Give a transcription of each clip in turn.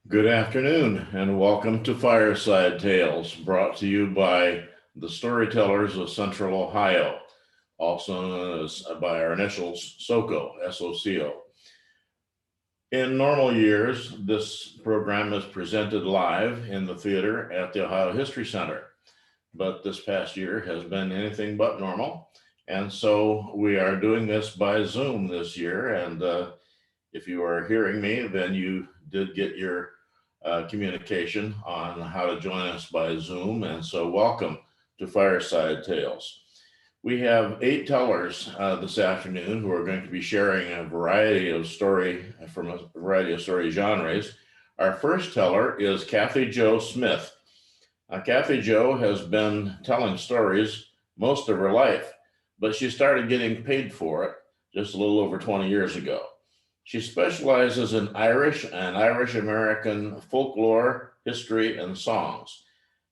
Good afternoon and welcome to Fireside Tales, brought to you by the Storytellers of Central Ohio, also known as by our initials SOCO, S-O-C-O. In normal years, this program is presented live in the theater at the Ohio History Center, but this past year has been anything but normal. And so we are doing this by Zoom this year. And if you are hearing me, then you did get your communication on how to join us by Zoom. And so welcome to Fireside Tales. We have 8 tellers this afternoon who are going to be sharing a variety of story from a variety of story genres. Our first teller is Cathy Jo Smith. Cathy Jo has been telling stories most of her life, but she started getting paid for it just a little over 20 years ago. She specializes in Irish and Irish American folklore, history, and songs,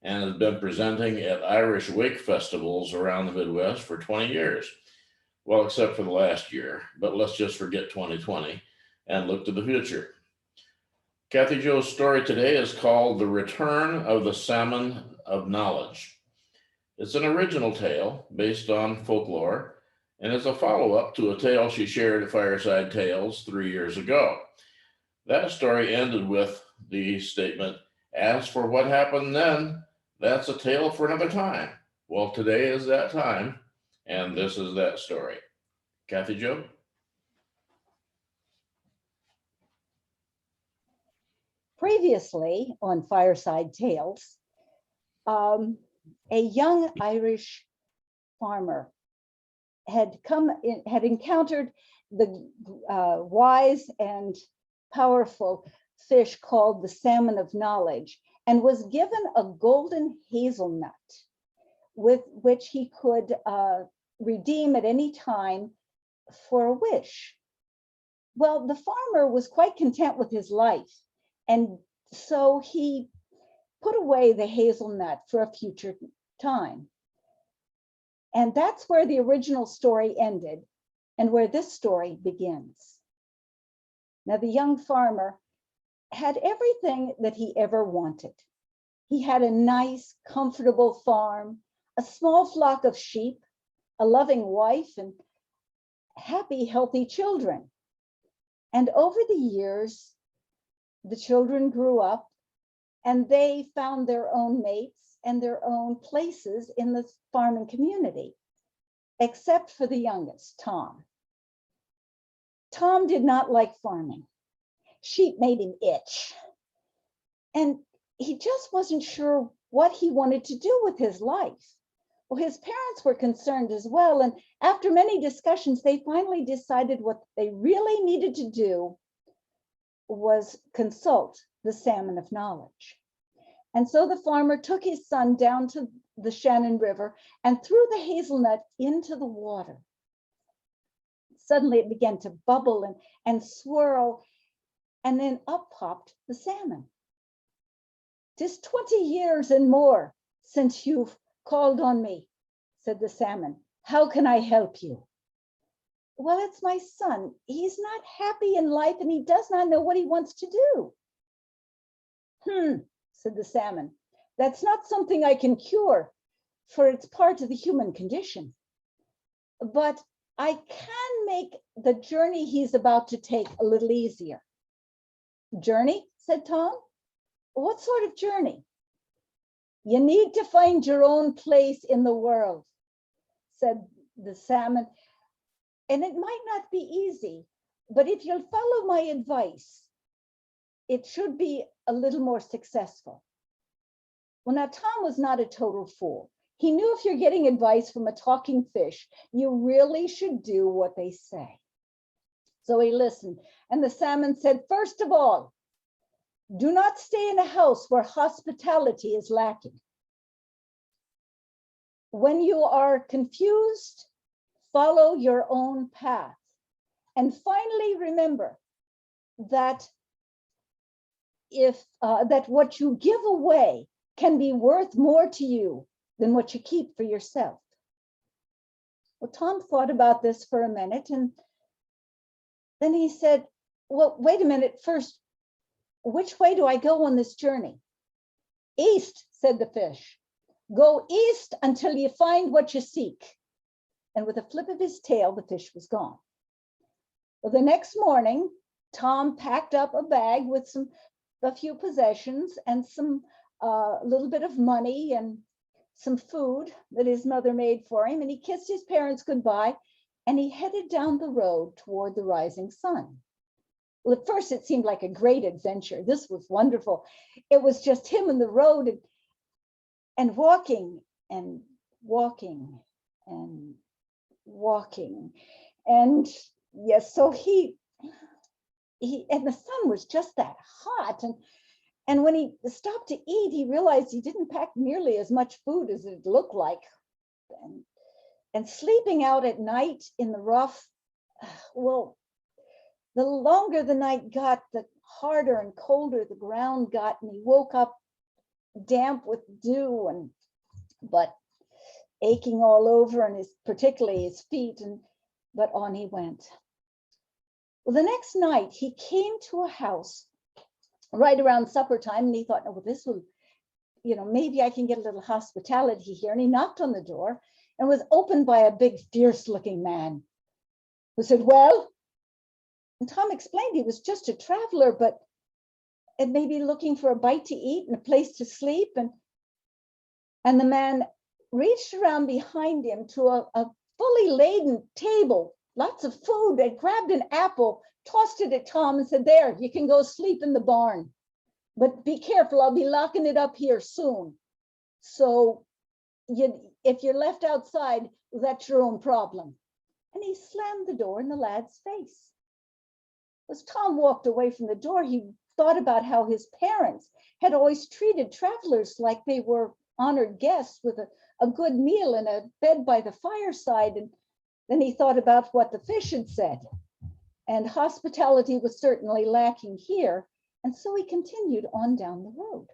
and has been presenting at Irish wake festivals around the Midwest for 20 years. Well, except for the last year, but let's just forget 2020 and look to the future. Cathy Jo's story today is called The Return of the Salmon of Knowledge. It's an original tale based on folklore, and it's a follow-up to a tale she shared at Fireside Tales 3 years ago. That story ended with the statement, "As for what happened then, that's a tale for another time." Well, today is that time, and this is that story. Cathy Jo? Previously on Fireside Tales, a young Irish farmer had encountered the wise and powerful fish called the salmon of knowledge, and was given a golden hazelnut with which he could redeem at any time for a wish. Well, the farmer was quite content with his life, and so he put away the hazelnut for a future time. And that's where the original story ended and where this story begins. Now, the young farmer had everything that he ever wanted. He had a nice, comfortable farm, a small flock of sheep, a loving wife, and happy, healthy children. And over the years, the children grew up and they found their own mates and their own places in the farming community, except for the youngest, Tom. Tom did not like farming. Sheep made him itch. And he just wasn't sure what he wanted to do with his life. Well, his parents were concerned as well. And after many discussions, they finally decided what they really needed to do was consult the salmon of knowledge. And so the farmer took his son down to the Shannon River and threw the hazelnut into the water. Suddenly it began to bubble and swirl, and then up popped the salmon. "'Tis 20 years and more since you've called on me," said the salmon. "How can I help you?" "Well, it's my son. He's not happy in life and he does not know what he wants to do." Said the salmon. "That's not something I can cure, for it's part of the human condition. But I can make the journey he's about to take a little easier." "Journey?" said Tom. "What sort of journey?" "You need to find your own place in the world," said the salmon. "And it might not be easy, but if you'll follow my advice, it should be a little more successful." Well, now Tom was not a total fool. He knew if you're getting advice from a talking fish, you really should do what they say. So he listened, and the salmon said, "First of all, do not stay in a house where hospitality is lacking. When you are confused, follow your own path. And finally, remember that that what you give away can be worth more to you than what you keep for yourself." Well, Tom thought about this for a minute, and then he said, "Well, wait a minute. First, which way do I go on this journey? East, said the fish. Go east until you find what you seek. And with a flip of his tail, the fish was gone. Well, the next morning, Tom packed up a bag with a few possessions and some little bit of money and some food that his mother made for him. And he kissed his parents goodbye and he headed down the road toward the rising sun. Well, at first it seemed like a great adventure. This was wonderful. It was just him and the road and walking and walking and walking. And yes, so he and the sun was just that hot. And when he stopped to eat, he realized he didn't pack nearly as much food as it looked like. And sleeping out at night in the rough, well, the longer the night got, the harder and colder the ground got, and he woke up damp with dew but aching all over, and particularly his feet, but on he went. Well, the next night he came to a house right around supper time, and he thought, oh, well, this will, maybe I can get a little hospitality here. And he knocked on the door and was opened by a big, fierce-looking man who said, well, and Tom explained he was just a traveler, but it may be looking for a bite to eat and a place to sleep. And the man reached around behind him to a fully laden table, lots of food, and grabbed an apple, tossed it at Tom and said, there, you can go sleep in the barn. But be careful, I'll be locking it up here soon. So if you're left outside, that's your own problem. And he slammed the door in the lad's face. As Tom walked away from the door, he thought about how his parents had always treated travelers like they were honored guests with a good meal and a bed by the fireside. And then he thought about what the fish had said. And hospitality was certainly lacking here. And so he continued on down the road.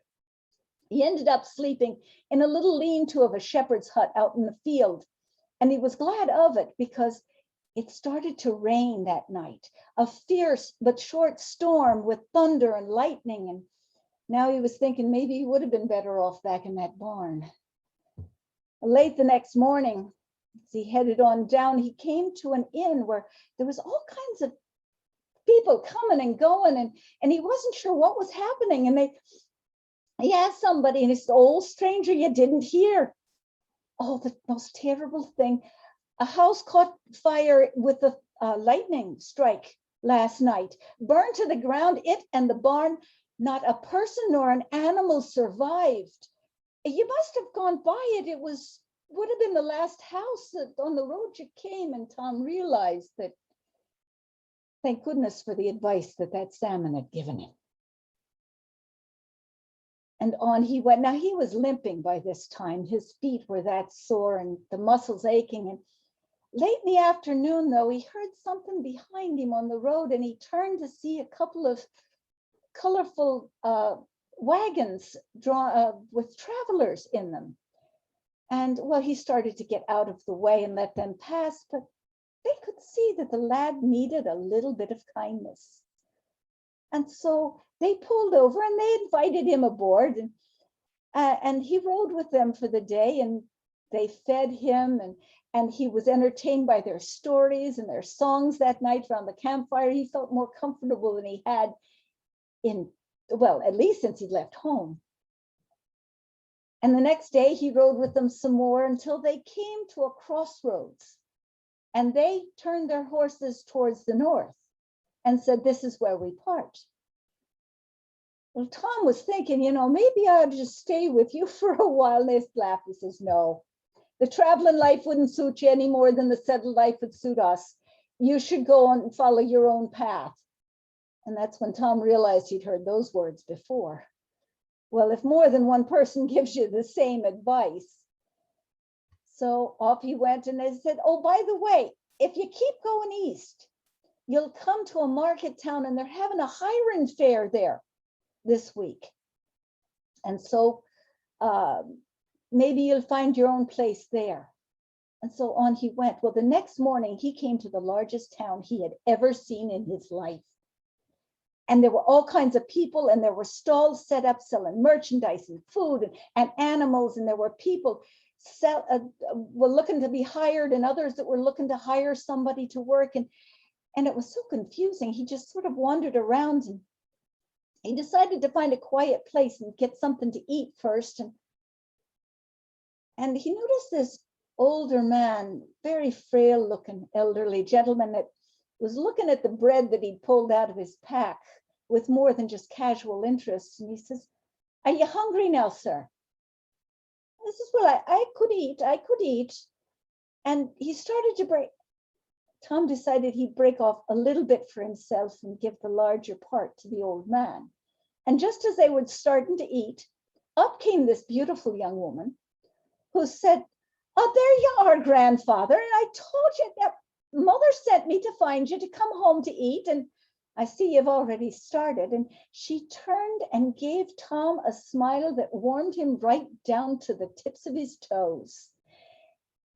He ended up sleeping in a little lean-to of a shepherd's hut out in the field. And he was glad of it because it started to rain that night, a fierce but short storm with thunder and lightning. And now he was thinking maybe he would have been better off back in that barn. Late the next morning, as he headed on down, he came to an inn where there was all kinds of people coming and going, and he wasn't sure what was happening. And he asked somebody, and he said, "Old stranger, you didn't hear." Oh, the most terrible thing. A house caught fire with a lightning strike last night, burned to the ground, it and the barn. Not a person nor an animal survived. You must have gone by it. It would have been the last house on the road you came. And Tom realized that, thank goodness for the advice that salmon had given him. And on he went. Now he was limping by this time. His feet were that sore and the muscles aching. And late in the afternoon, though, he heard something behind him on the road, and he turned to see a couple of colorful wagons drawn with travelers in them. And well, he started to get out of the way and let them pass, but they could see that the lad needed a little bit of kindness. And so they pulled over and they invited him aboard, and he rode with them for the day, and they fed him, and he was entertained by their stories and their songs that night around the campfire. He felt more comfortable than he had at least since he left home. And the next day he rode with them some more until they came to a crossroads, and they turned their horses towards the north and said, "This is where we part." Well, Tom was thinking, maybe I'll just stay with you for a while. And they laughed. He says, "No, the traveling life wouldn't suit you any more than the settled life would suit us. You should go and follow your own path." And that's when Tom realized he'd heard those words before. Well, if more than one person gives you the same advice. So off he went, and they said, "Oh, by the way, if you keep going east, you'll come to a market town, and they're having a Highland fair there this week. And so maybe you'll find your own place there." And so on he went. Well, the next morning he came to the largest town he had ever seen in his life. and there were all kinds of people, and there were stalls set up selling merchandise and food and animals, and there were people were looking to be hired, and others that were looking to hire somebody to work, and it was so confusing. He just sort of wandered around, and he decided to find a quiet place and get something to eat first, and he noticed this older man, very frail looking elderly gentleman, that was looking at the bread that he'd pulled out of his pack with more than just casual interest. And he says, "Are you hungry now, sir?" He says, "Well, I could eat. And he started to break. Tom decided he'd break off a little bit for himself and give the larger part to the old man. And just as they were starting to eat, up came this beautiful young woman who said, "Oh, there you are, grandfather. And I told you that mother sent me to find you to come home to eat. And I see you've already started." And she turned and gave Tom a smile that warmed him right down to the tips of his toes.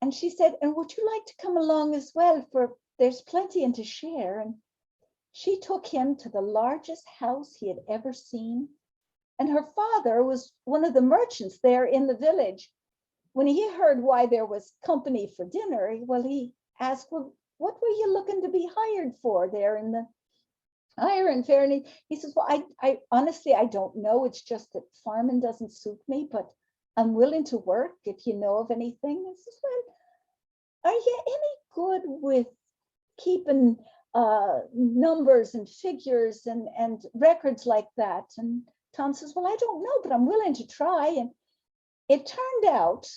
And she said, "And would you like to come along as well? For there's plenty and to share." And she took him to the largest house he had ever seen. And her father was one of the merchants there in the village. When he heard why there was company for dinner, he asked, "Well, what were you looking to be hired for there in the iron fair?" And he says, "Well, I honestly, I don't know. It's just that farming doesn't suit me, but I'm willing to work if you know of anything." He says, "Well, are you any good with keeping numbers and figures and records like that?" And Tom says, "Well, I don't know, but I'm willing to try." And it turned out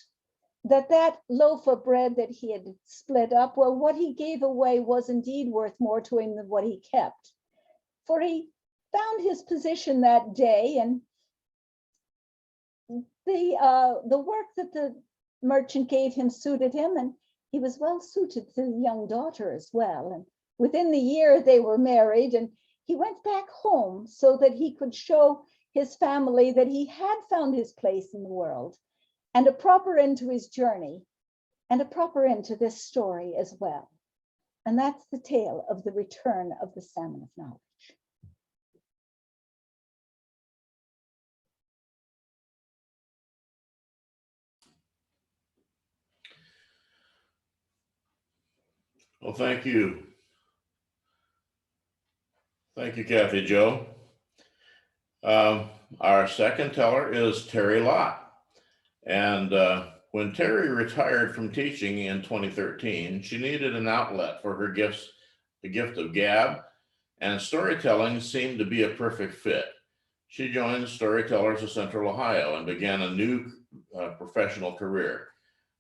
that loaf of bread that he had split up, well, what he gave away was indeed worth more to him than what he kept. For he found his position that day, and the work that the merchant gave him suited him, and he was well suited to the young daughter as well. And within the year they were married, and he went back home so that he could show his family that he had found his place in the world, and a proper end to his journey, and a proper end to this story as well. And that's the tale of the return of the Salmon of Knowledge. Well, thank you. Thank you, Cathy Jo. Our second teller is Teri Lott. And when Teri retired from teaching in 2013, she needed an outlet for her gifts, the gift of gab, and storytelling seemed to be a perfect fit. She joined Storytellers of Central Ohio and began a new professional career.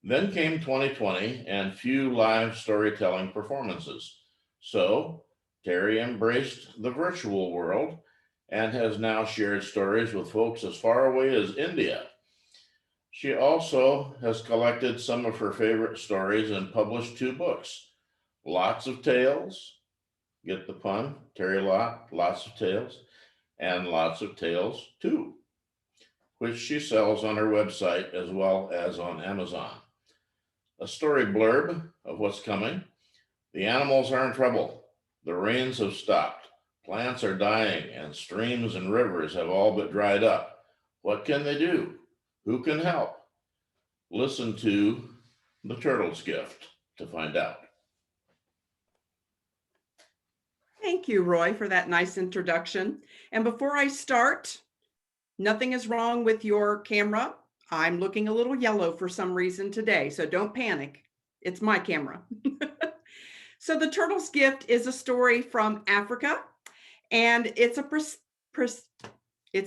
Then came 2020 and few live storytelling performances. So Teri embraced the virtual world and has now shared stories with folks as far away as India. She also has collected some of her favorite stories and published 2 books, Lots of Tales, get the pun, Teri Lott, Lots of Tales, and Lots of Tales 2, which she sells on her website as well as on Amazon. A story blurb of what's coming. The animals are in trouble. The rains have stopped. Plants are dying, and streams and rivers have all but dried up. What can they do? Who can help? Listen to The Turtle's Gift to find out. Thank you, Roy, for that nice introduction. And before I start, nothing is wrong with your camera. I'm looking a little yellow for some reason today, so don't panic. It's my camera. So The Turtle's Gift is a story from Africa, and it's a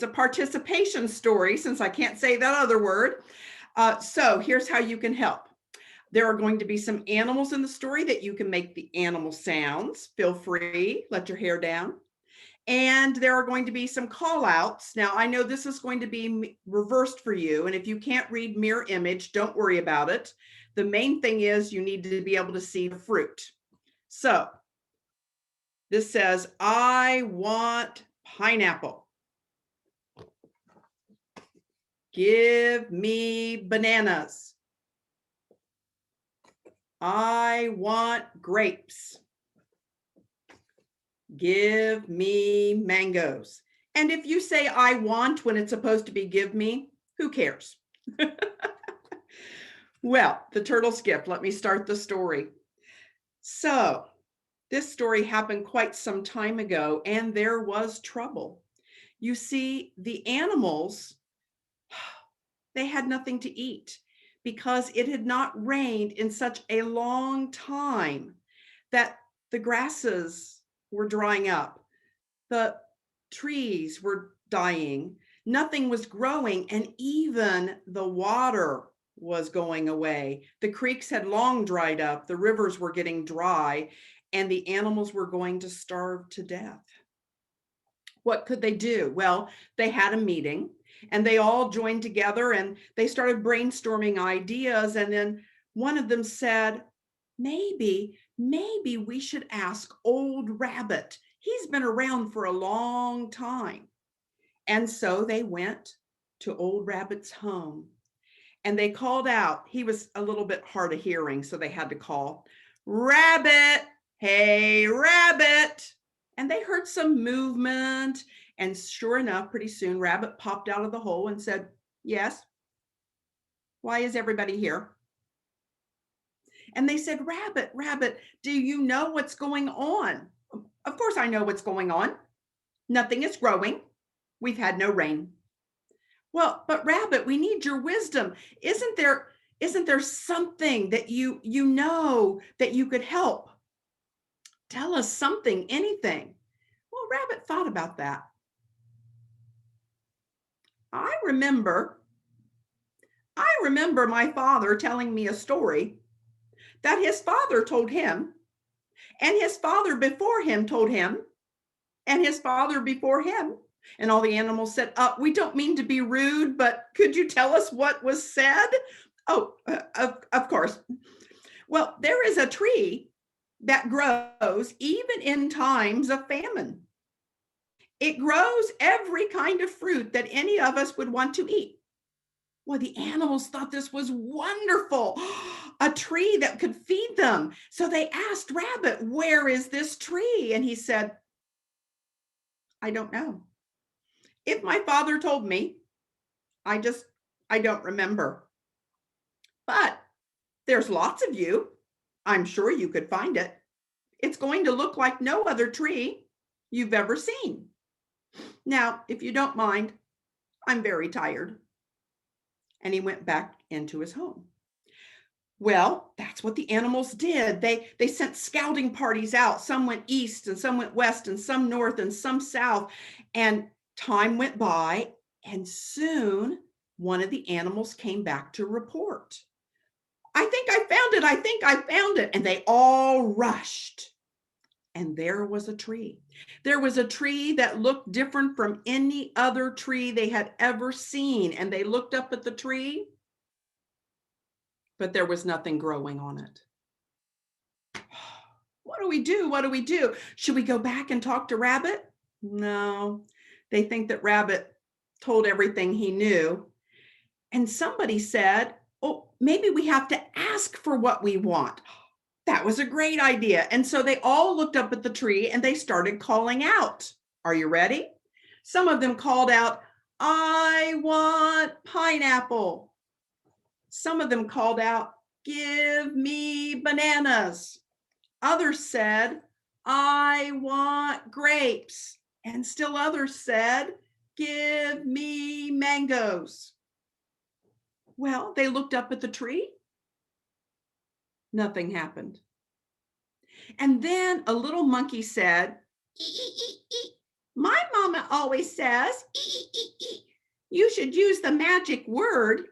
participation story, since I can't say that other word. So here's how you can help. There are going to be some animals in the story that you can make the animal sounds. Feel free, let your hair down. And there are going to be some call outs. Now, I know this is going to be reversed for you. And if you can't read mirror image, don't worry about it. The main thing is you need to be able to see the fruit. So this says, "I want pineapple. Give me bananas. I want grapes. Give me mangoes. And if you say I want when it's supposed to be give me, who cares? Well, the turtle skipped. Let me start the story. So this story happened quite some time ago, and there was trouble. You see, the animals, they had nothing to eat because it had not rained in such a long time that the grasses were drying up. The trees were dying. Nothing was growing, and even the water was going away. The creeks had long dried up. The rivers were getting dry, and the animals were going to starve to death. What could they do? Well, they had a meeting and they all joined together and they started brainstorming ideas. And then one of them said, maybe we should ask Old Rabbit. He's been around for a long time. And so they went to Old Rabbit's home and they called out. He was a little bit hard of hearing, so they had to call, Rabbit, hey, Rabbit. And they heard some movement. And sure enough, pretty soon, Rabbit popped out of the hole and said, yes, why is everybody here? And they said, Rabbit, Rabbit, do you know what's going on? Of course I know what's going on. Nothing is growing. We've had no rain. Well, but Rabbit, we need your wisdom. Isn't there something that you know that you could help? Tell us something, anything. Well, Rabbit thought about that. I remember my father telling me a story that his father told him, and his father before him told him, and his father before him. And all the animals said, we don't mean to be rude, but could you tell us what was said? Oh, of course. Well, there is a tree that grows even in times of famine. It grows every kind of fruit that any of us would want to eat. Well, the animals thought this was wonderful, a tree that could feed them. So they asked Rabbit, where is this tree? And he said, I don't know. If my father told me, I don't remember. But there's lots of you. I'm sure you could find it. It's going to look like no other tree you've ever seen. Now, if you don't mind, I'm very tired. And he went back into his home. Well, that's what the animals did. They sent scouting parties out. Some went east and some went west and some north and some south. And time went by and soon one of the animals came back to report. I think I found it. And they all rushed. And there was a tree. There was a tree that looked different from any other tree they had ever seen. And they looked up at the tree, but there was nothing growing on it. What do we do? What do we do? Should we go back and talk to Rabbit? No, they think that Rabbit told everything he knew. And somebody said, oh, maybe we have to ask for what we want. That was a great idea. And so they all looked up at the tree and they started calling out. Are you ready? Some of them called out, I want pineapple. Some of them called out, give me bananas. Others said, I want grapes. And still others said, give me mangoes. Well, they looked up at the tree. Nothing happened. And then a little monkey said, my mama always says, you should use the magic word. The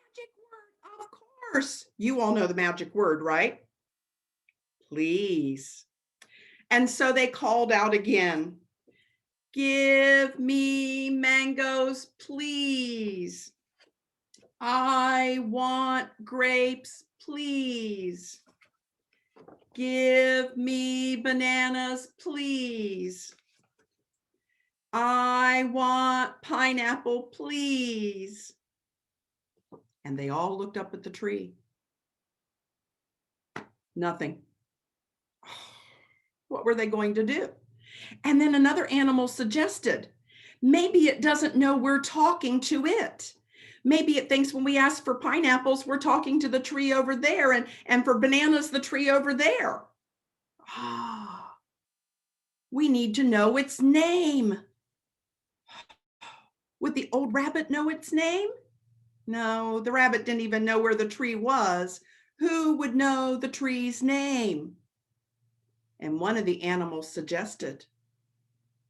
magic word, of course. You all know the magic word, right? Please. And so they called out again, give me mangoes, please. I want grapes, please. Give me bananas, please. I want pineapple, please. And they all looked up at the tree. Nothing. What were they going to do? And then another animal suggested, maybe it doesn't know we're talking to it. Maybe it thinks when we ask for pineapples, we're talking to the tree over there, and for bananas, the tree over there. Ah, we need to know its name. Would the old rabbit know its name? No, the rabbit didn't even know where the tree was. Who would know the tree's name? And one of the animals suggested,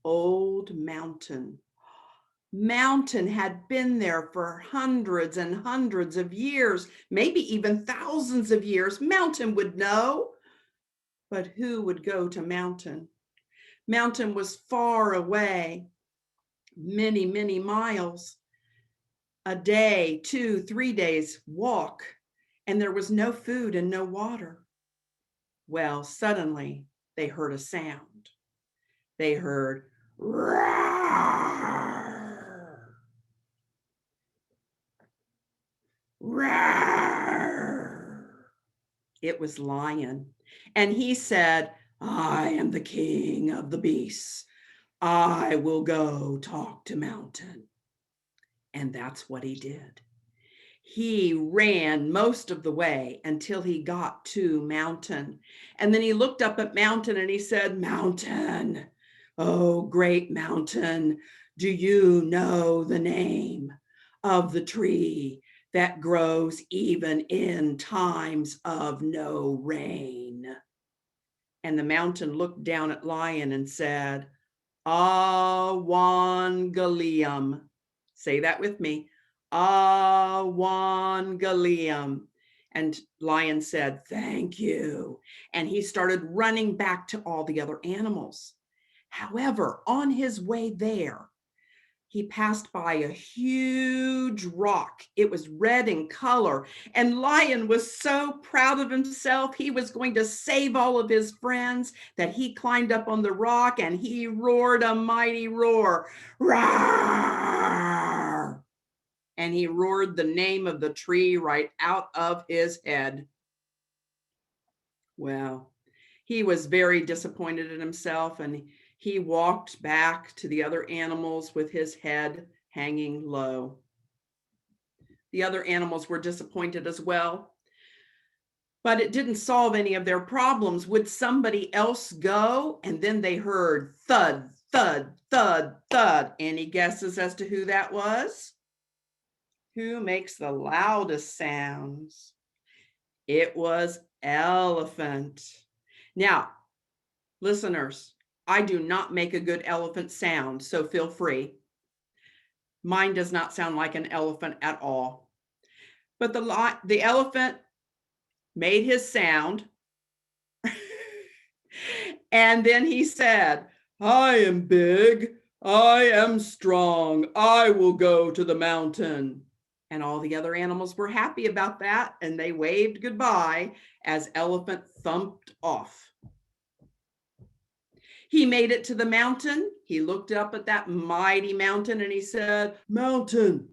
Old Mountain. Mountain had been there for hundreds and hundreds of years, maybe even thousands of years. Mountain would know. But who would go to Mountain? Mountain was far away, many, many miles. A day, 2, 3 days walk, and there was no food and no water. Well, suddenly they heard a sound. They heard, roar, roar. It was Lion, and he said, I am the king of the beasts. I will go talk to Mountain. And that's what he did. He ran most of the way until he got to Mountain. And then he looked up at Mountain and he said, Mountain, oh great Mountain, do you know the name of the tree that grows even in times of no rain? And the Mountain looked down at Lion and said, Awangalium. Say that with me. Awangalium. And Lion said, thank you. And he started running back to all the other animals. However, on his way there, he passed by a huge rock. It was red in color, and Lion was so proud of himself. He was going to save all of his friends that he climbed up on the rock and he roared a mighty roar. Roar! And he roared the name of the tree right out of his head. Well, he was very disappointed in himself, and he walked back to the other animals with his head hanging low. The other animals were disappointed as well, but it didn't solve any of their problems. Would somebody else go? And then they heard thud, thud, thud, thud. Any guesses as to who that was? Who makes the loudest sounds? It was Elephant. Now, listeners, I do not make a good elephant sound, so feel free. Mine does not sound like an elephant at all. But the elephant made his sound. And then he said, I am big, I am strong, I will go to the mountain. And all the other animals were happy about that, and they waved goodbye as Elephant thumped off. He made it to the mountain. He looked up at that mighty mountain and he said, Mountain,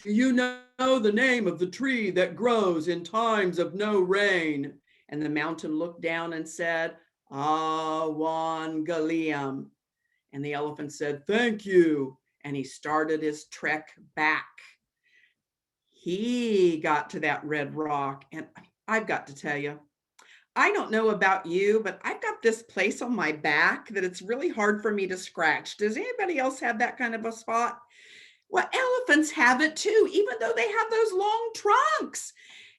do you know the name of the tree that grows in times of no rain? And the mountain looked down and said, Awangalium. And the elephant said, thank you. And he started his trek back. He got to that red rock, and I've got to tell you, I don't know about you, but I've got this place on my back that it's really hard for me to scratch. Does anybody else have that kind of a spot? Well, elephants have it too, even though they have those long trunks.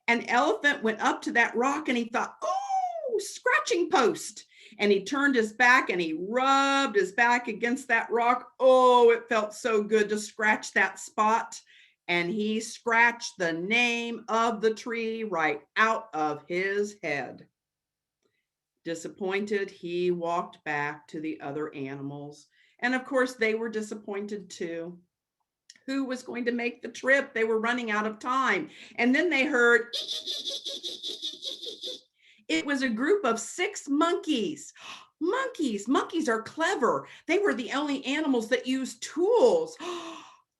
An elephant went up to that rock and he thought, oh, scratching post. And he turned his back and he rubbed his back against that rock. Oh, it felt so good to scratch that spot. And he scratched the name of the tree right out of his head. Disappointed, he walked back to the other animals. And of course, they were disappointed too. Who was going to make the trip? They were running out of time. And then they heard, it was a group of 6 monkeys. Monkeys are clever. They were the only animals that used tools.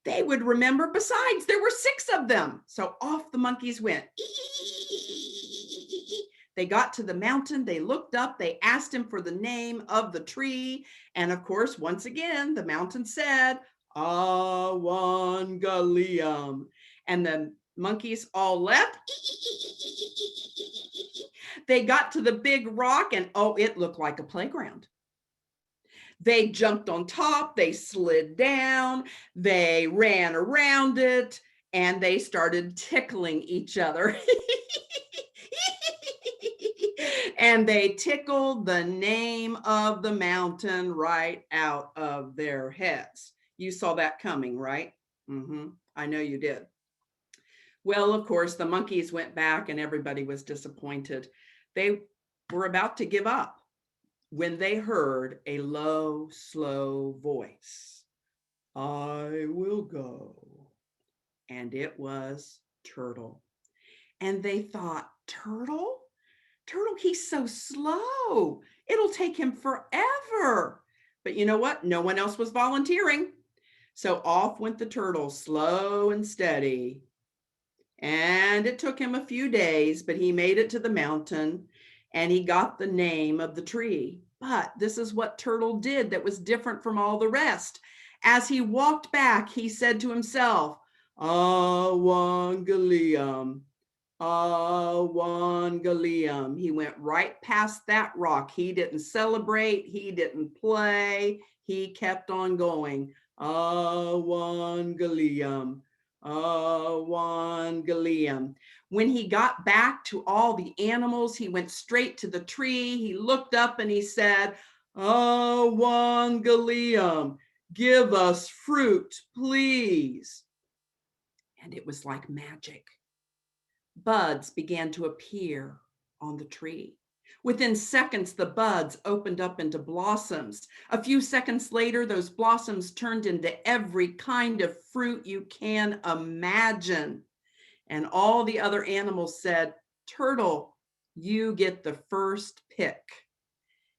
They would remember. Besides, there were 6 of them. So off the monkeys went. They got to the mountain, they looked up, they asked him for the name of the tree. And of course, once again, the mountain said, Awangalium. And the monkeys all left. They got to the big rock and oh, it looked like a playground. They jumped on top, they slid down, they ran around it, and they started tickling each other. And they tickled the name of the mountain right out of their heads. You saw that coming, right? I know you did. Well, of course, the monkeys went back and everybody was disappointed. They were about to give up when they heard a low, slow voice. I will go. And it was Turtle. And they thought, Turtle? Turtle, he's so slow. It'll take him forever. But you know what? No one else was volunteering. So off went the turtle, slow and steady. And it took him a few days, but he made it to the mountain and he got the name of the tree. But this is what Turtle did that was different from all the rest. As he walked back, he said to himself, Awangalium, Awangalium. He went right past that rock. He didn't celebrate. He didn't play. He kept on going. Awangalium, Awangalium. When he got back to all the animals, he went straight to the tree. He looked up and he said, Awangalium, give us fruit, please. And it was like magic. Buds began to appear on the tree. Within seconds, the buds opened up into blossoms. A few seconds later, those blossoms turned into every kind of fruit you can imagine. And all the other animals said, Turtle, you get the first pick.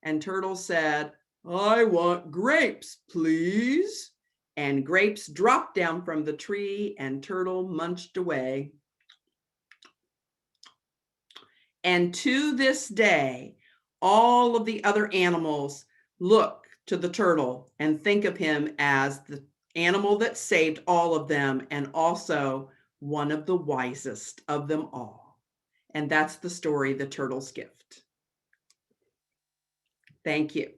And Turtle said, I want grapes, please. And grapes dropped down from the tree and Turtle munched away. And to this day, all of the other animals look to the turtle and think of him as the animal that saved all of them and also one of the wisest of them all. And that's the story, The Turtle's Gift. Thank you.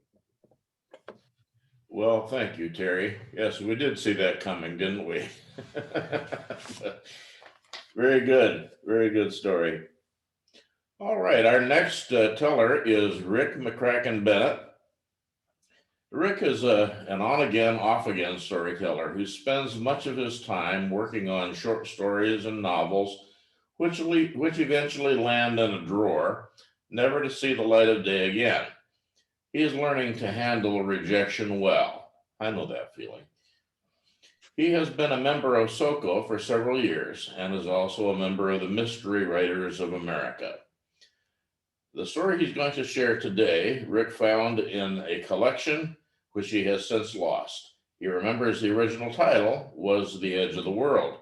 Well, thank you, Teri. Yes, we did see that coming, didn't we? Very good. Very good story. All right, our next teller is Rick McCracken-Bennett. Rick is an on-again, off-again storyteller who spends much of his time working on short stories and novels, which eventually land in a drawer, never to see the light of day again. He is learning to handle rejection well. I know that feeling. He has been a member of SOCO for several years and is also a member of the Mystery Writers of America. The story he's going to share today, Rick found in a collection which he has since lost. He remembers the original title was The Edge of the World,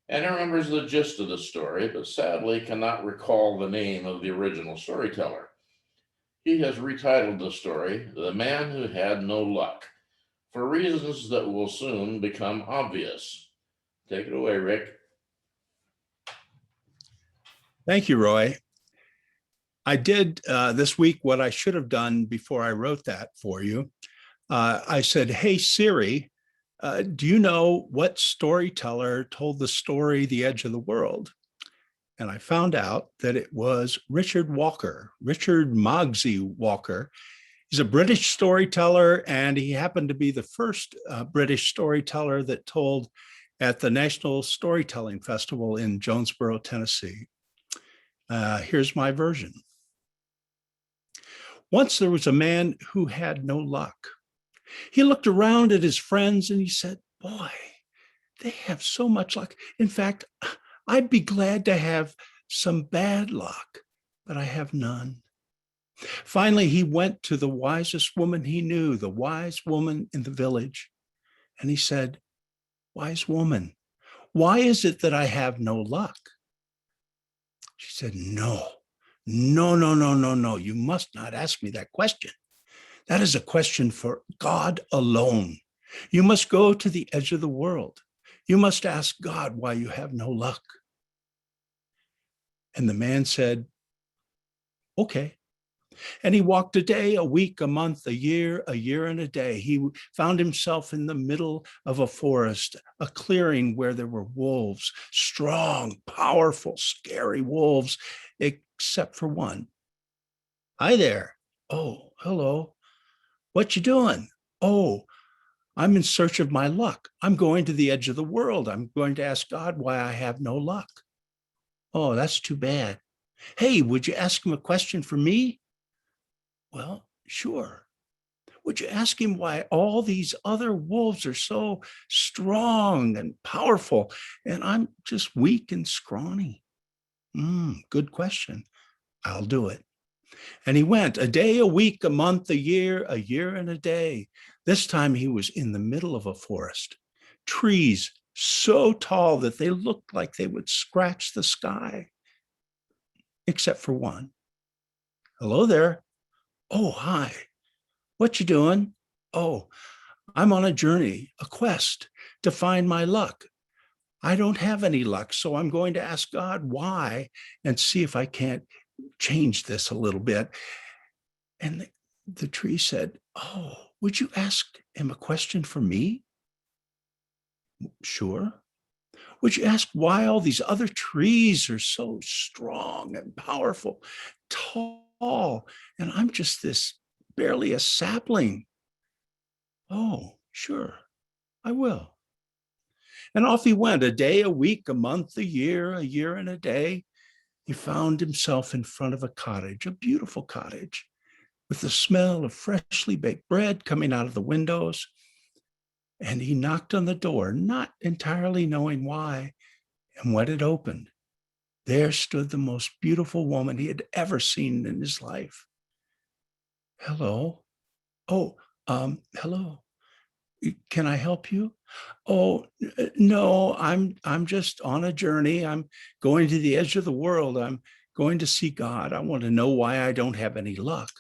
and he remembers the gist of the story, but sadly cannot recall the name of the original storyteller. He has retitled the story, The Man Who Had No Luck, for reasons that will soon become obvious. Take it away, Rick. Thank you, Roy. I did this week what I should have done before I wrote that for you. I said, hey, Siri, do you know what storyteller told the story The Edge of the World? And I found out that it was Richard Mogsy Walker. He's a British storyteller, and he happened to be the first British storyteller that told at the National Storytelling Festival in Jonesboro, Tennessee. Here's my version. Once there was a man who had no luck. He looked around at his friends and he said, boy, they have so much luck. In fact, I'd be glad to have some bad luck, but I have none. Finally, he went to the wisest woman he knew, the wise woman in the village. And he said, wise woman, why is it that I have no luck? She said, no, No, no, no, no, no. You must not ask me that question. That is a question for God alone. You must go to the edge of the world. You must ask God why you have no luck. And the man said, okay. And he walked a day, a week, a month, a year and a day. He found himself in the middle of a forest, a clearing where there were wolves, strong, powerful, scary wolves, except for one. Hi there. Oh, hello. What you doing? Oh, I'm in search of my luck. I'm going to the edge of the world. I'm going to ask God why I have no luck. Oh, that's too bad. Hey, would you ask him a question for me? Well, sure. Would you ask him why all these other wolves are so strong and powerful, and I'm just weak and scrawny? Good question. I'll do it. And he went a day, a week, a month, a year and a day. This time he was in the middle of a forest, trees so tall that they looked like they would scratch the sky, except for one. Hello there. Oh, hi. What you doing? Oh, I'm on a journey, a quest to find my luck. I don't have any luck, so I'm going to ask God why and see if I can't change this a little bit. And the tree said, oh, would you ask him a question for me? Sure. Would you ask why all these other trees are so strong and powerful, tall, and I'm just this barely a sapling? Oh, sure, I will. And off he went, a day, a week, a month, a year and a day. He found himself in front of a cottage, a beautiful cottage, with the smell of freshly baked bread coming out of the windows. And he knocked on the door, not entirely knowing why. And when it opened, there stood the most beautiful woman he had ever seen in his life. Hello. Oh, hello. Can I help you? Oh, no, I'm just on a journey. I'm going to the edge of the world. I'm going to see God. I want to know why I don't have any luck.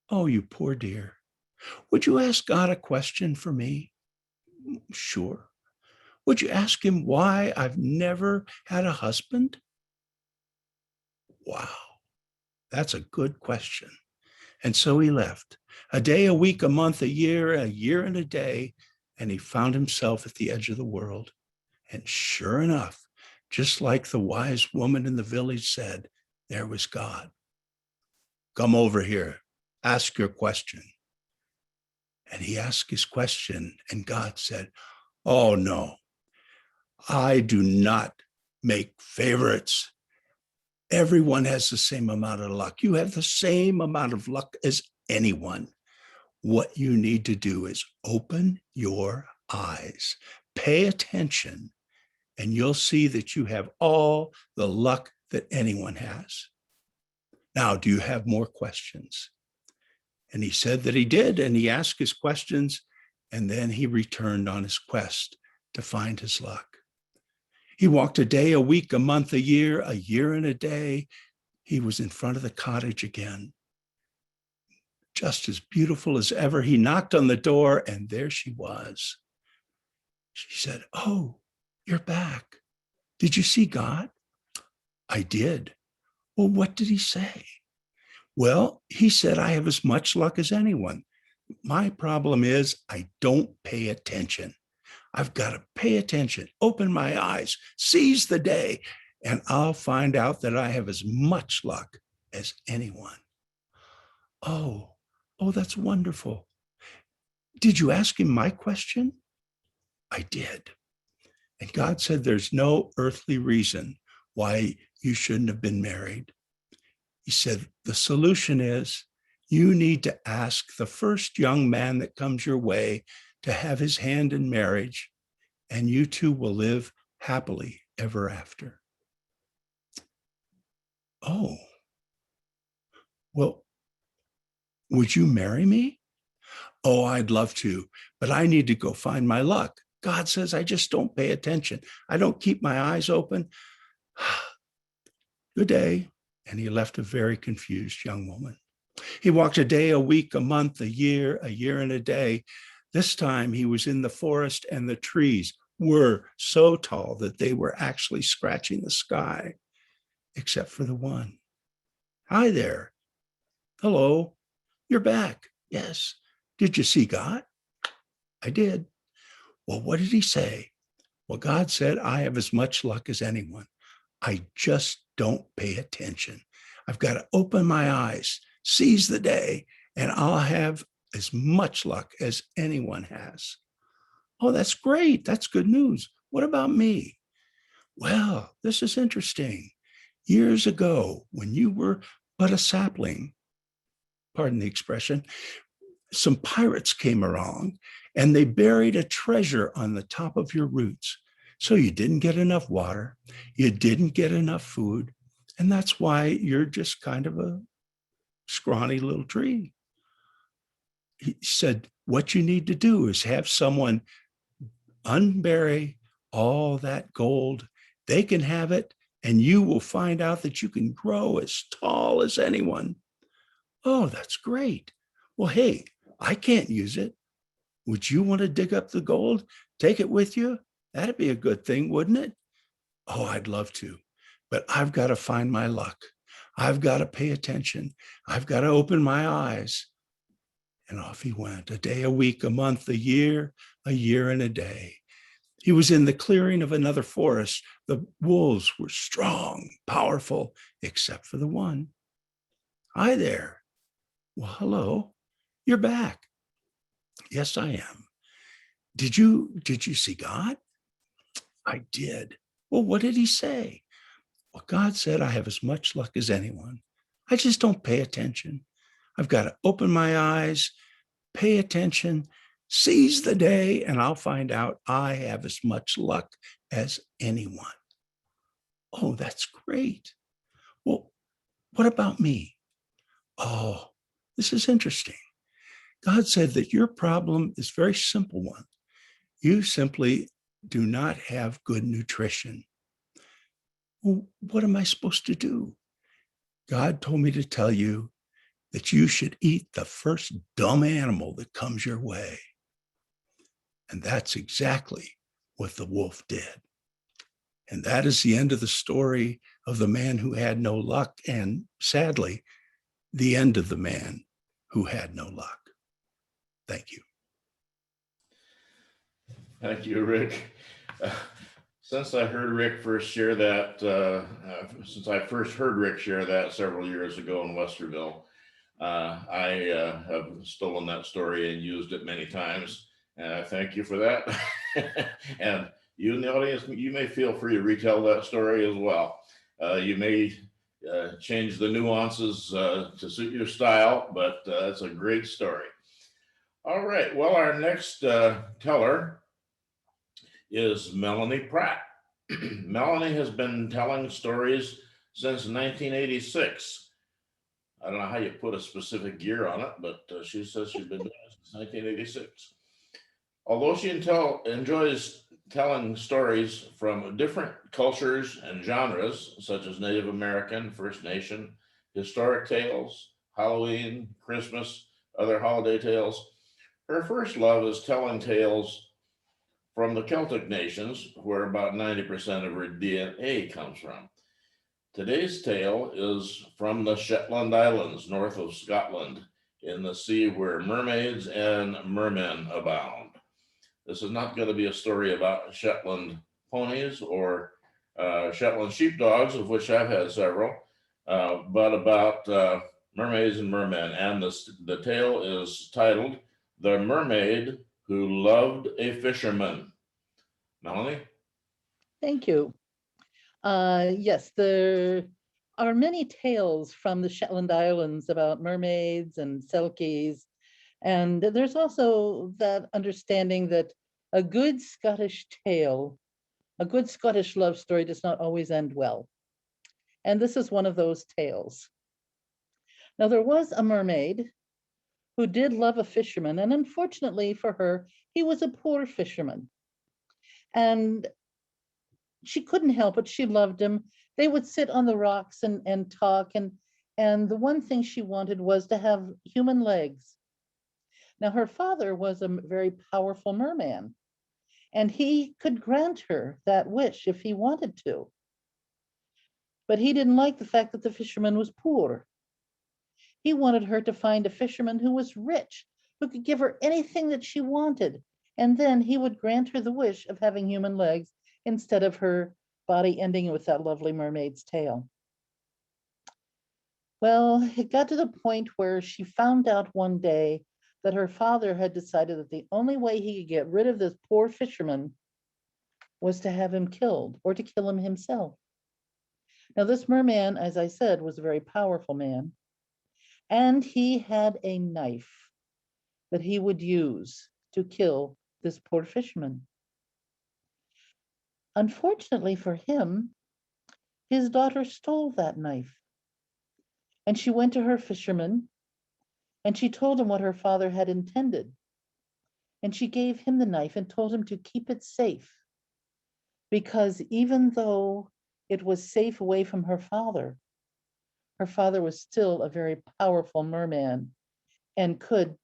Oh, you poor dear. Would you ask God a question for me? Sure. Would you ask him why I've never had a husband? Wow, that's a good question. And so he left. A day, a week, a month, a year and a day, and he found himself at the edge of the world. And sure enough, just like the wise woman in the village said, there was God. Come over here, ask your question. And he asked his question, and God said, oh no, I do not make favorites. Everyone has the same amount of luck. You have the same amount of luck as anyone. What you need to do is open your eyes, pay attention, and you'll see that you have all the luck that anyone has. Now, do you have more questions? And he said that he did, and he asked his questions, and then he returned on his quest to find his luck. He walked a day, a week, a month, a year and a day. He was in front of the cottage again, just as beautiful as ever. He knocked on the door, and there she was. She said, oh, you're back. Did you see God? I did. Well, what did he say? Well, he said, I have as much luck as anyone. My problem is I don't pay attention. I've got to pay attention, open my eyes, seize the day, and I'll find out that I have as much luck as anyone. Oh, that's wonderful. Did you ask him my question? I did. And God said, there's no earthly reason why you shouldn't have been married. He said, the solution is you need to ask the first young man that comes your way to have his hand in marriage, and you two will live happily ever after. Oh, well, would you marry me? Oh, I'd love to, but I need to go find my luck. God says I just don't pay attention. I don't keep my eyes open. Good day. and he left a very confused young woman. He walked a day, a week, a month, a year and a day. This time he was in the forest, and the trees were so tall that they were actually scratching the sky, except for the one. Hi there. Hello. You're back. Yes. Did you see God? I did. Well, what did he say? Well, God said, I have as much luck as anyone. I just don't pay attention. I've got to open my eyes, seize the day, and I'll have as much luck as anyone has. Oh, that's great. That's good news. What about me? Well, this is interesting. Years ago, when you were but a sapling, pardon the expression, some pirates came along and they buried a treasure on the top of your roots. So you didn't get enough water, you didn't get enough food, and that's why you're just kind of a scrawny little tree. He said, what you need to do is have someone unbury all that gold. They can have it, and you will find out that you can grow as tall as anyone. Oh, that's great. Well, hey, I can't use it. Would you want to dig up the gold? Take it with you? That'd be a good thing, wouldn't it? Oh, I'd love to, but I've got to find my luck. I've got to pay attention. I've got to open my eyes. And off he went, a day, a week, a month, a year and a day. He was in the clearing of another forest. The wolves were strong, powerful, except for the one. Hi there. Well, hello. You're back. Yes, I am. Did you see God? I did. Well, what did he say? Well, God said, I have as much luck as anyone. I just don't pay attention. I've got to open my eyes, pay attention, seize the day, and I'll find out I have as much luck as anyone. Oh, that's great. Well, what about me? Oh, this is interesting. God said that your problem is a very simple one. You simply do not have good nutrition. Well, what am I supposed to do? God told me to tell you that you should eat the first dumb animal that comes your way. And that's exactly what the wolf did. And that is the end of the story of the man who had no luck, and sadly, the end of the man who had no luck. Thank you. Thank you, Rick. Since I heard Rick first share that, since I first heard Rick share that several years ago in Westerville, I have stolen that story and used it many times. Thank you for that. And you in the audience, you may feel free to retell that story as well. You may change the nuances to suit your style, but it's a great story. All right, well, our next teller is Melanie Pratt. Melanie has been telling stories since 1986. I don't know how you put a specific year on it, but she says she's been doing it since 1986. Although she enjoys telling stories from different cultures and genres, such as Native American, First Nation, historic tales, Halloween, Christmas, other holiday tales, her first love is telling tales from the Celtic nations, where about 90% of her DNA comes from. Today's tale is from the Shetland Islands, north of Scotland, in the sea where mermaids and mermen abound. This is not going to be a story about Shetland ponies or Shetland sheepdogs, of which I've had several, but about mermaids and mermen. And the tale is titled The Mermaid Who Loved a Fisherman. Melanie? Thank you. Yes, there are many tales from the Shetland Islands about mermaids and selkies. And there's also that understanding that a good Scottish tale, a good Scottish love story does not always end well. And this is one of those tales. Now, there was a mermaid who did love a fisherman, and unfortunately for her, he was a poor fisherman. And she couldn't help it. She loved him they would sit on the rocks and talk. And the one thing she wanted was to have human legs. Now, her father was a very powerful merman, and he could grant her that wish if he wanted to. But he didn't like the fact that the fisherman was poor. He wanted her to find a fisherman who was rich, who could give her anything that she wanted. And then he would grant her the wish of having human legs instead of her body ending with that lovely mermaid's tail. Well, it got to the point where she found out one day that her father had decided that the only way he could get rid of this poor fisherman was to have him killed or to kill him himself. Now, this merman, as I said, was a very powerful man, and he had a knife that he would use to kill this poor fisherman. Unfortunately for him, his daughter stole that knife. And she went to her fisherman and she told him what her father had intended. And she gave him the knife and told him to keep it safe, because even though it was safe away from her father was still a very powerful merman and could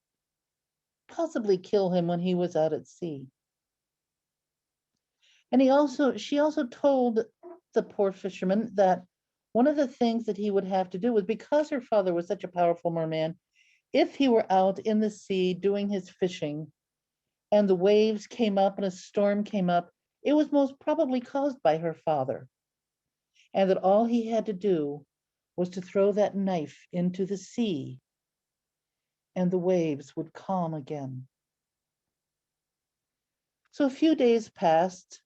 possibly kill him when he was out at sea. And she also told the poor fisherman that one of the things that he would have to do was, because her father was such a powerful merman, if he were out in the sea doing his fishing and the waves came up and a storm came up, it was most probably caused by her father. And that all he had to do was to throw that knife into the sea and the waves would calm again. So a few days passed,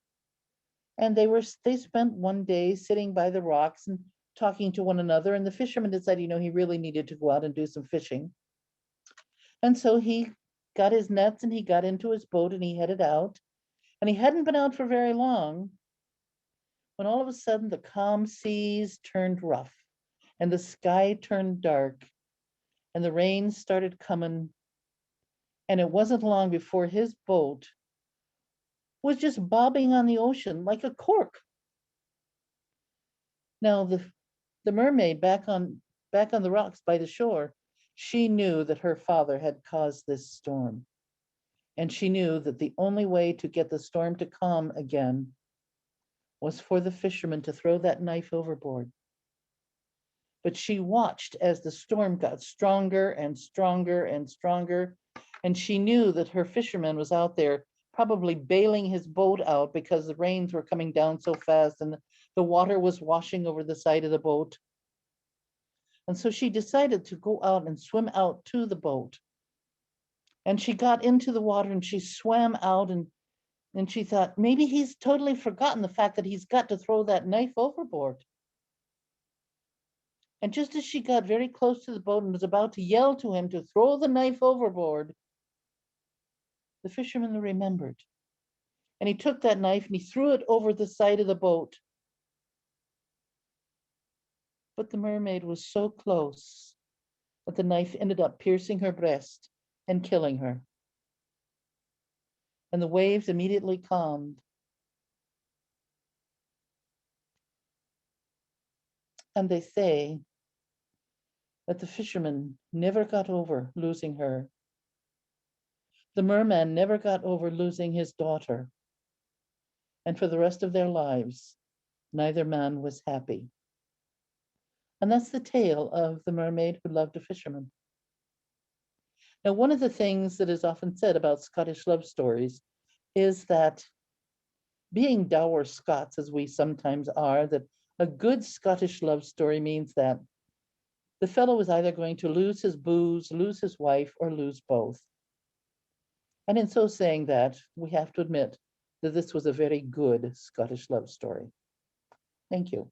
and they spent one day sitting by the rocks and talking to one another. And the fisherman decided, he really needed to go out and do some fishing. And so he got his nets and he got into his boat and he headed out. And he hadn't been out for very long when all of a sudden the calm seas turned rough and the sky turned dark and the rain started coming. And it wasn't long before his boat was just bobbing on the ocean like a cork. Now the mermaid back on the rocks by the shore, she knew that her father had caused this storm. And she knew that the only way to get the storm to calm again was for the fisherman to throw that knife overboard. But she watched as the storm got stronger and stronger and stronger. And she knew that her fisherman was out there probably bailing his boat out because the rains were coming down so fast and the water was washing over the side of the boat. And so she decided to go out and swim out to the boat. And she got into the water and she swam out and she thought, maybe he's totally forgotten the fact that he's got to throw that knife overboard. And just as she got very close to the boat and was about to yell to him to throw the knife overboard, the fisherman remembered. And he took that knife and he threw it over the side of the boat. But the mermaid was so close that the knife ended up piercing her breast and killing her. And the waves immediately calmed. And they say that the fisherman never got over losing her. The merman never got over losing his daughter. And for the rest of their lives, neither man was happy. And that's the tale of the mermaid who loved a fisherman. Now, one of the things that is often said about Scottish love stories is that, being dour Scots as we sometimes are, that a good Scottish love story means that the fellow is either going to lose his booze, lose his wife, or lose both. And in so saying that, we have to admit that this was a very good Scottish love story. Thank you.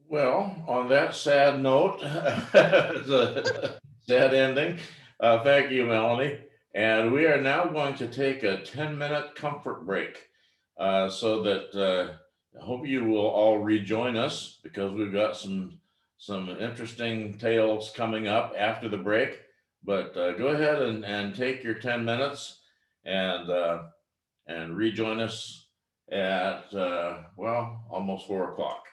Well, on that sad note, it's a sad ending. Thank you, Melanie. And we are now going to take a 10-minute comfort break so that I hope you will all rejoin us, because we've got some interesting tales coming up after the break. But go ahead and take your 10 minutes and rejoin us at, well, almost 4 o'clock.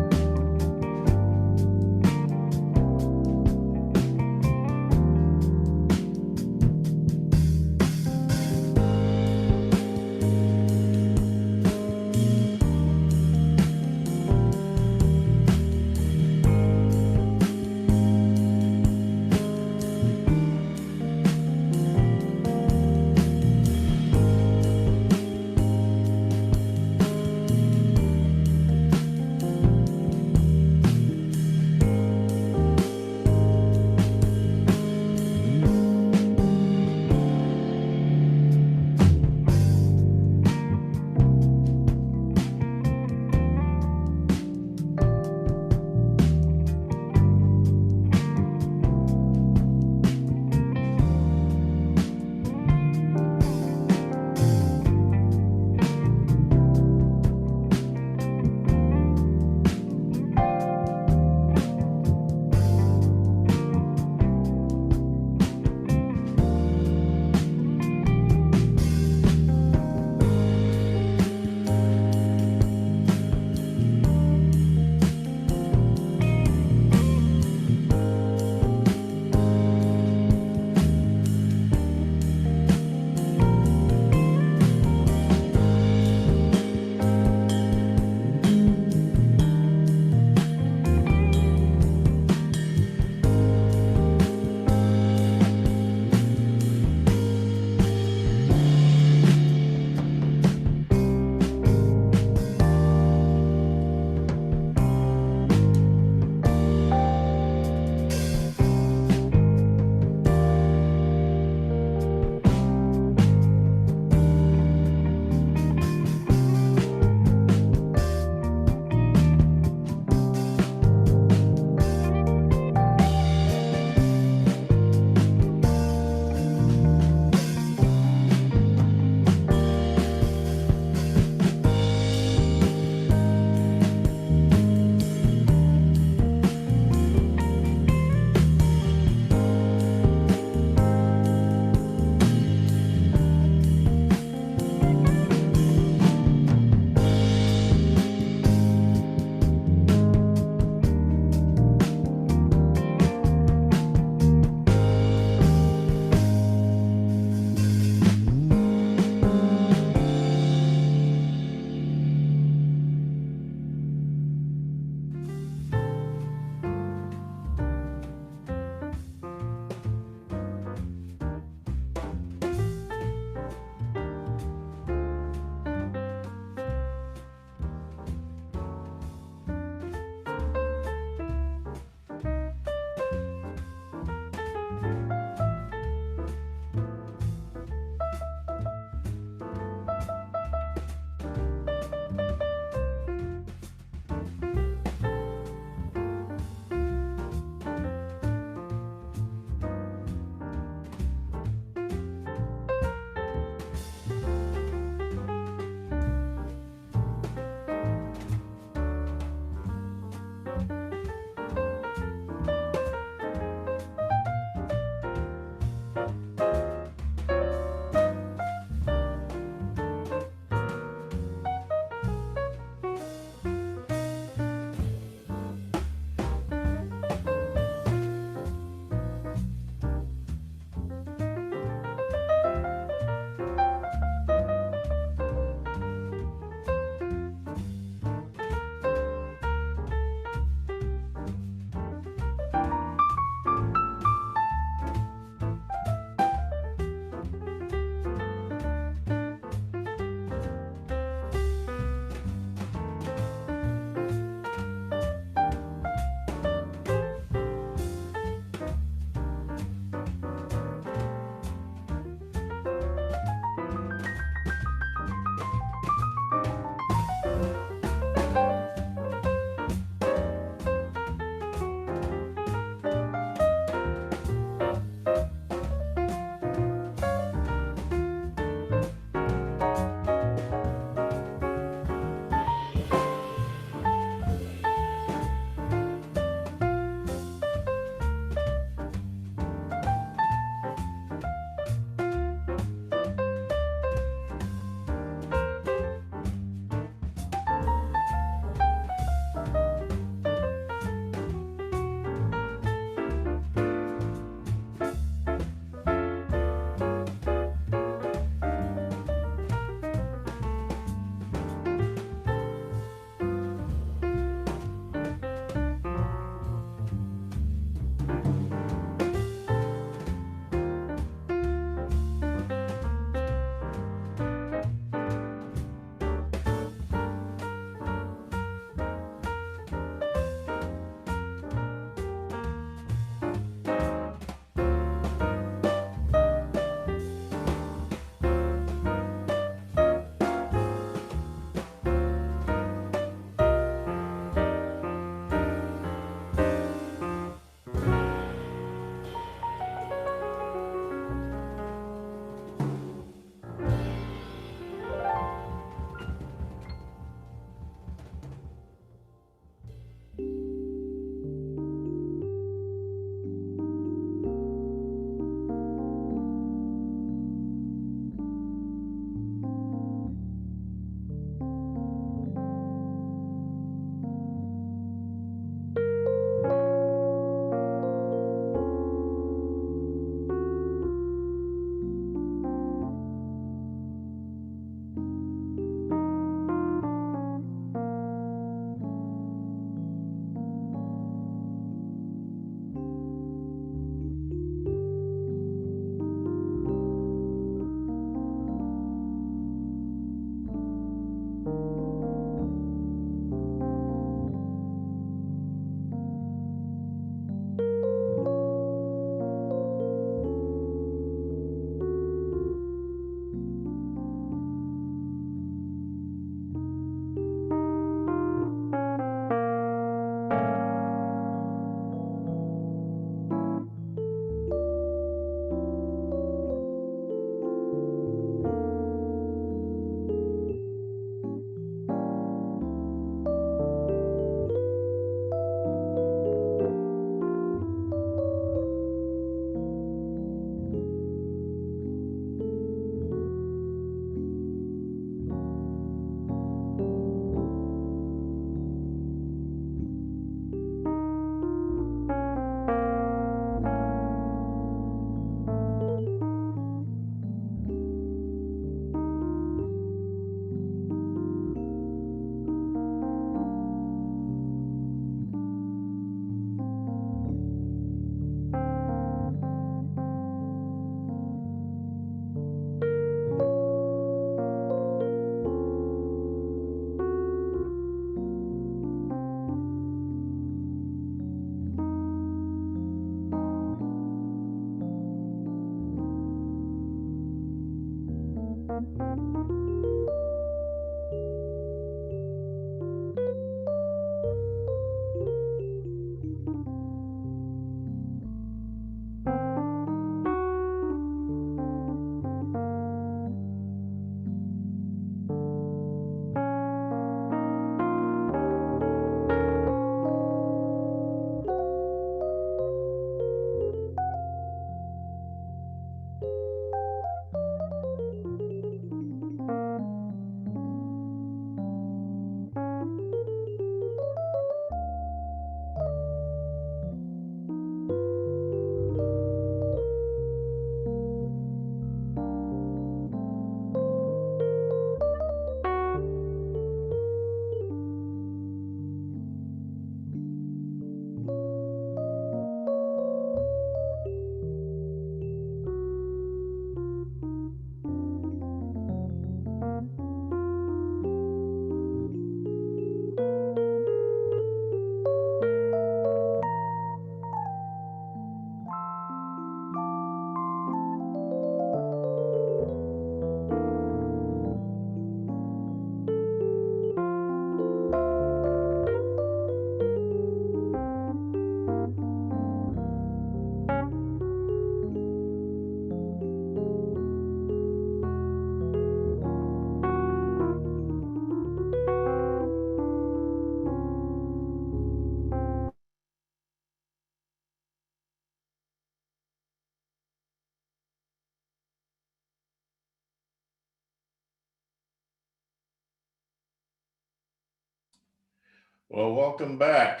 Well, welcome back.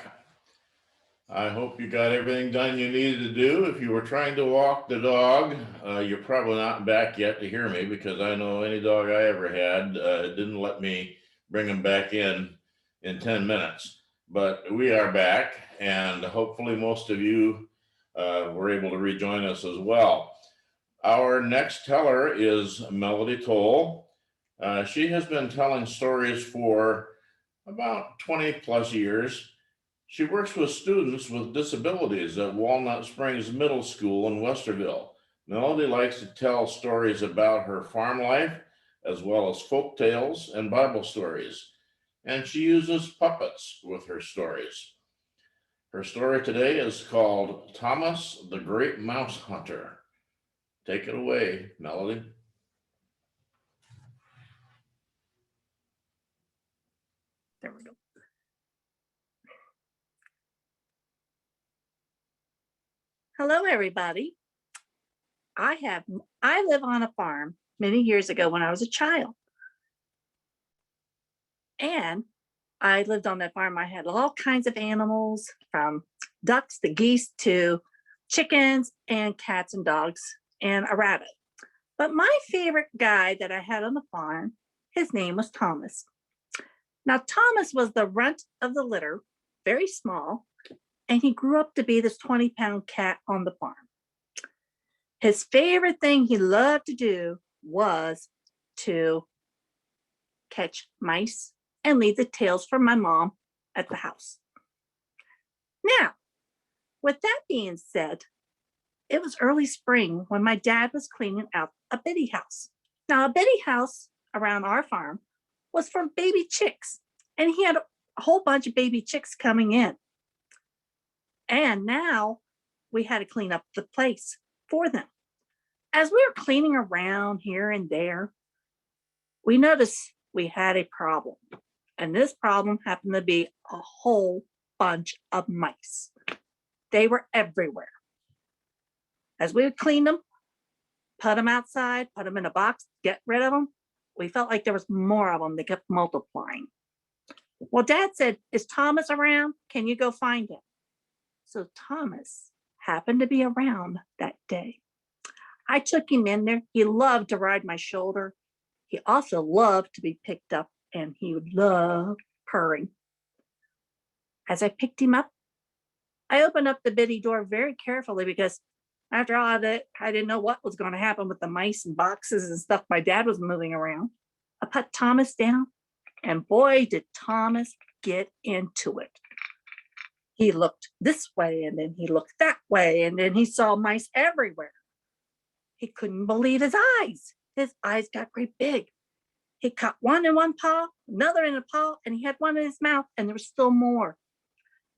I hope you got everything done you needed to do. If you were trying to walk the dog, you're probably not back yet to hear me, because I know any dog I ever had didn't let me bring him back in 10 minutes. But we are back, and hopefully most of you were able to rejoin us as well. Our next teller is Melody Tolle. She has been telling stories for about 20 plus years. She works with students with disabilities at Walnut Springs Middle School in Westerville. Melody likes to tell stories about her farm life, as well as folk tales and Bible stories. And she uses puppets with her stories. Her story today is called Thomas the Great Mouse Hunter. Take it away, Melody. There we go. Hello, everybody. I live on a farm many years ago when I was a child. And I lived on that farm. I had all kinds of animals, from ducks to geese to chickens and cats and dogs and a rabbit. But my favorite guy that I had on the farm, his name was Thomas. Now, Thomas was the runt of the litter, very small, and he grew up to be this 20-pound cat on the farm. His favorite thing he loved to do was to catch mice and leave the tails for my mom at the house. Now, with that being said, it was early spring when my dad was cleaning out a bitty house. Now, a bitty house around our farm was for baby chicks, and he had a whole bunch of baby chicks coming in. And now we had to clean up the place for them. As we were cleaning around here and there, we noticed we had a problem. And this problem happened to be a whole bunch of mice. They were everywhere. As we would clean them, put them outside, put them in a box, get rid of them, we felt like there was more of them. They kept multiplying. Well, Dad said, "Is Thomas around? Can you go find him?" So Thomas happened to be around that day. I took him in there. He loved to ride my shoulder. He also loved to be picked up, and he would love purring. As I picked him up, I opened up the bitty door very carefully, because after all of it, I didn't know what was going to happen with the mice and boxes and stuff my dad was moving around. I put Thomas down, and boy, did Thomas get into it. He looked this way, and then he looked that way, and then he saw mice everywhere. He couldn't believe his eyes. His eyes got great big. He caught one in one paw, another in a paw, and he had one in his mouth, and there was still more.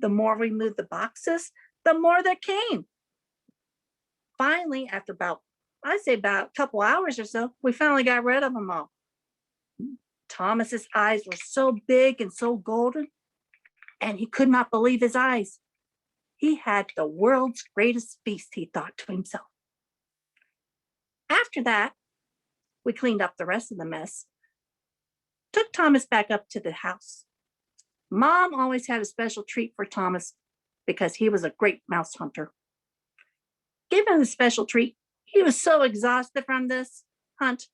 The more we moved the boxes, the more there came. Finally, after I'd say about a couple hours or so, we finally got rid of them all. Thomas's eyes were so big and so golden, and he could not believe his eyes. He had the world's greatest feast, he thought to himself. After that, we cleaned up the rest of the mess, took Thomas back up to the house. Mom always had a special treat for Thomas because he was a great mouse hunter. Given a special treat, he was so exhausted from this hunt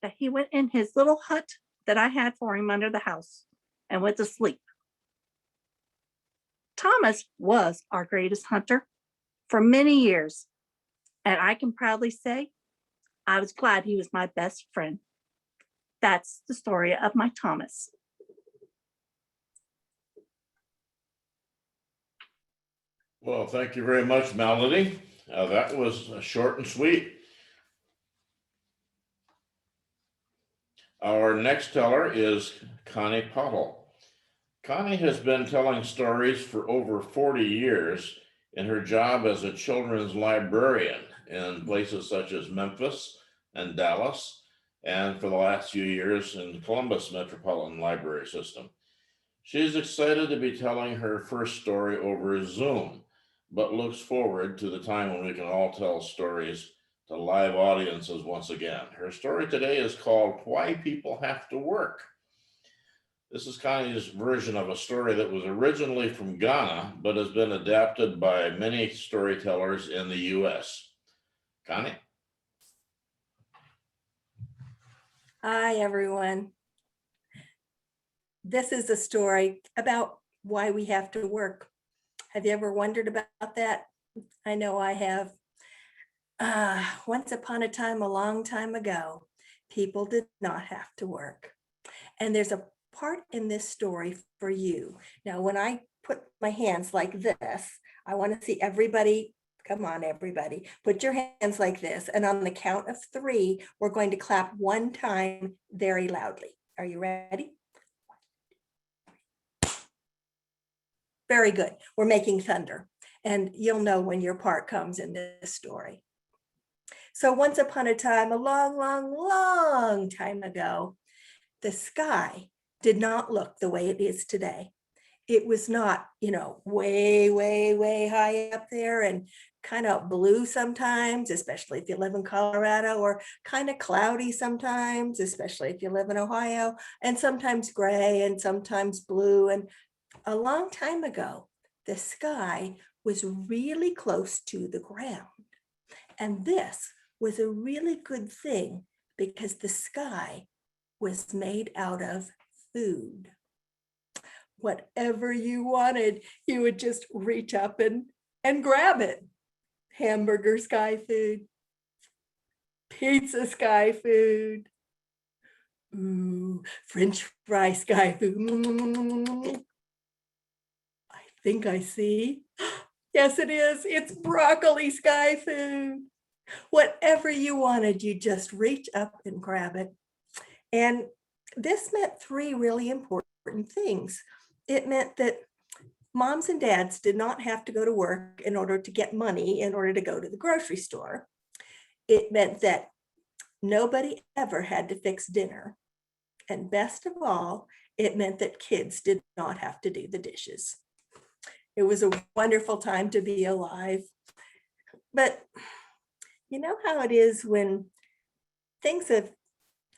that he went in his little hut that I had for him under the house and went to sleep. Thomas was our greatest hunter for many years, and I can proudly say I was glad he was my best friend. That's the story of my Thomas. Well, thank you very much, Melody. That was short and sweet. Our next teller is Connie Pottle. Connie has been telling stories for over 40 years in her job as a children's librarian in places such as Memphis and Dallas, and for the last few years in Columbus Metropolitan Library System. She's excited to be telling her first story over Zoom, but looks forward to the time when we can all tell stories to live audiences once again. Her story today is called Why People Have to Work. This is Connie's version of a story that was originally from Ghana, but has been adapted by many storytellers in the US. Connie? Hi, everyone. This is a story about why we have to work. Have you ever wondered about that? I know I have. Once upon a time, a long time ago, people did not have to work. And there's a part in this story for you. Now, when I put my hands like this, I want to see everybody. Come on, everybody. Put your hands like this. And on the count of 3, we're going to clap one time very loudly. Are you ready? Very good. We're making thunder. And you'll know when your part comes in this story. So once upon a time, a long, long, long time ago, the sky did not look the way it is today. It was not, way, way, way high up there and kind of blue sometimes, especially if you live in Colorado, or kind of cloudy sometimes, especially if you live in Ohio, and sometimes gray and sometimes blue. And a long time ago, the sky was really close to the ground. And this was a really good thing because the sky was made out of food. Whatever you wanted, you would just reach up and grab it. Hamburger sky food, pizza sky food, ooh, French fry sky food. I think I see. Yes, it is. It's broccoli sky food. Whatever you wanted, you just reach up and grab it. And this meant 3 really important things. It meant that moms and dads did not have to go to work in order to get money in order to go to the grocery store. It meant that nobody ever had to fix dinner. And best of all, it meant that kids did not have to do the dishes. It was a wonderful time to be alive. But you know how it is when things have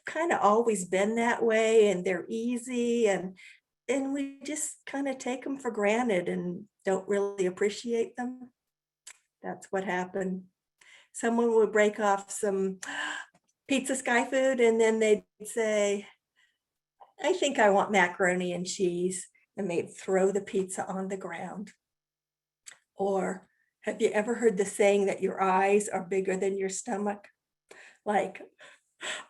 kind of always been that way and they're easy and we just kind of take them for granted and don't really appreciate them. That's what happened. Someone would break off some pizza sky food and then they'd say, I think I want macaroni and cheese. And they'd throw the pizza on the ground. Or have you ever heard the saying that your eyes are bigger than your stomach? Like,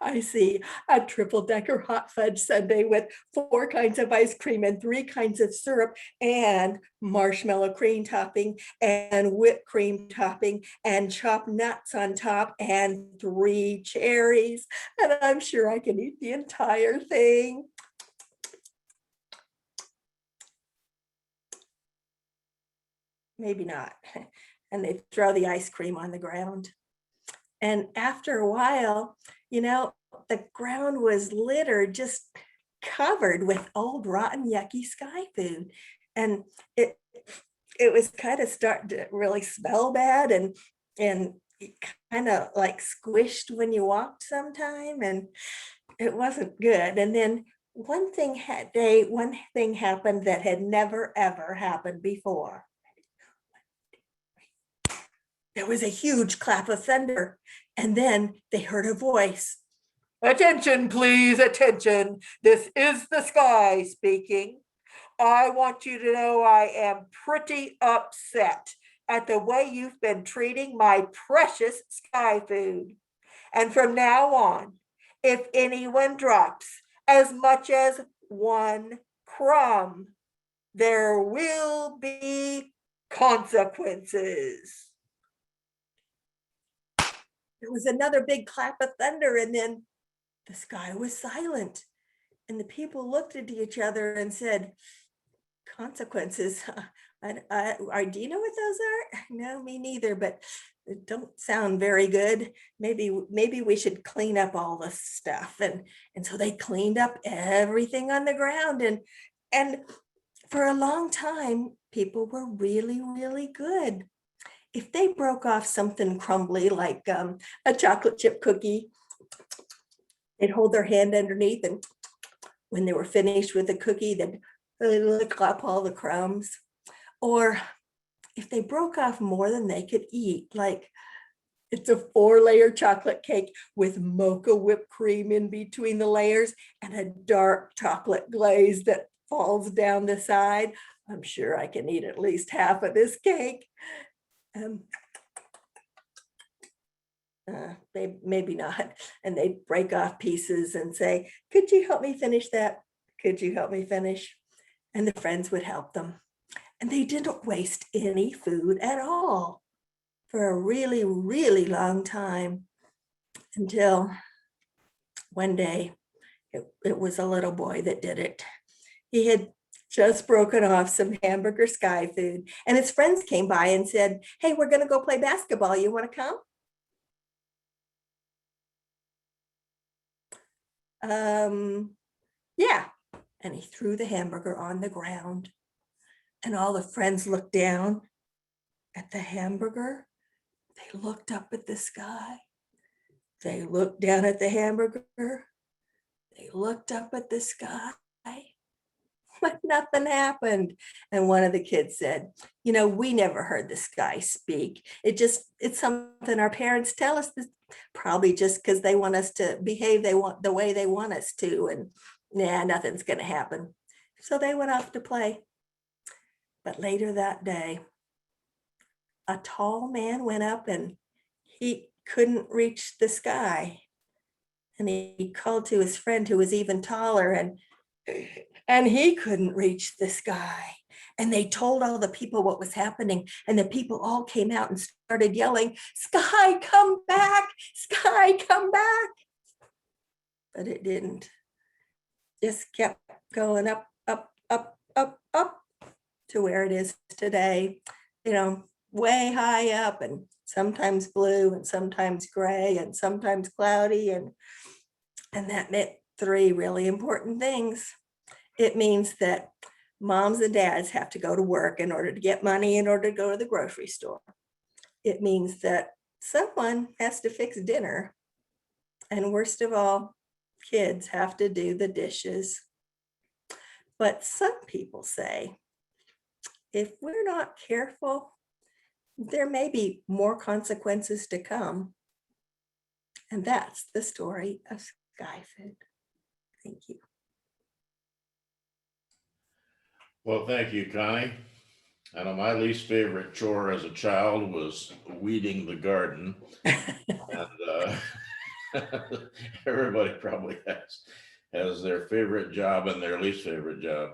I see a triple-decker hot fudge sundae with 4 kinds of ice cream and 3 kinds of syrup and marshmallow cream topping and whipped cream topping and chopped nuts on top and 3 cherries. And I'm sure I can eat the entire thing. Maybe not. And they throw the ice cream on the ground. And after a while, you know, the ground was littered, just covered with old rotten yucky sky food. And it was kind of starting to really smell bad and kind of like squished when you walked sometime, and it wasn't good. And then one thing happened that had never ever happened before. There was a huge clap of thunder, and then they heard a voice. Attention, please, attention. This is the sky speaking. I want you to know I am pretty upset at the way you've been treating my precious sky food. And from now on, if anyone drops as much as 1 crumb, there will be consequences. There was another big clap of thunder, and then the sky was silent. And the people looked at each other and said, consequences? Do you know what those are? No, me neither, but it don't sound very good. Maybe we should clean up all this stuff. And so they cleaned up everything on the ground. And for a long time, people were really, really good. If they broke off something crumbly like a chocolate chip cookie, they'd hold their hand underneath, and when they were finished with the cookie, they'd lick up all the crumbs. Or if they broke off more than they could eat, like it's a 4-layer chocolate cake with mocha whipped cream in between the layers and a dark chocolate glaze that falls down the side, I'm sure I can eat at least half of this cake. Maybe not. And they'd break off pieces and say, could you help me finish that? Could you help me finish? And the friends would help them. And they didn't waste any food at all for a really, really long time, until one day it was a little boy that did it. He had just broken off some hamburger sky food, and his friends came by and said, hey, we're going to go play basketball. You want to come? Yeah. And he threw the hamburger on the ground, and all the friends looked down at the hamburger. They looked up at the sky. They looked down at the hamburger. They looked up at the sky. But nothing happened. And one of the kids said, you know, we never heard the sky speak. It's something our parents tell us, probably just because they want us to behave the way they want us to. And nothing's going to happen. So they went off to play. But later that day, a tall man went up, and he couldn't reach the sky. And he called to his friend who was even taller, and he couldn't reach the sky. And they told all the people what was happening, and the people all came out and started yelling, sky, come back, sky, come back. But it didn't. Just kept going up, up, up, up, up to where it is today, you know, way high up, and sometimes blue and sometimes gray and sometimes cloudy. And that meant 3 really important things. It means that moms and dads have to go to work in order to get money in order to go to the grocery store. It means that someone has to fix dinner. And worst of all, kids have to do the dishes. But some people say, if we're not careful, there may be more consequences to come. And that's the story of sky food. Thank you. Well, thank you, Connie. I know my least favorite chore as a child was weeding the garden. And Everybody probably has their favorite job and their least favorite job.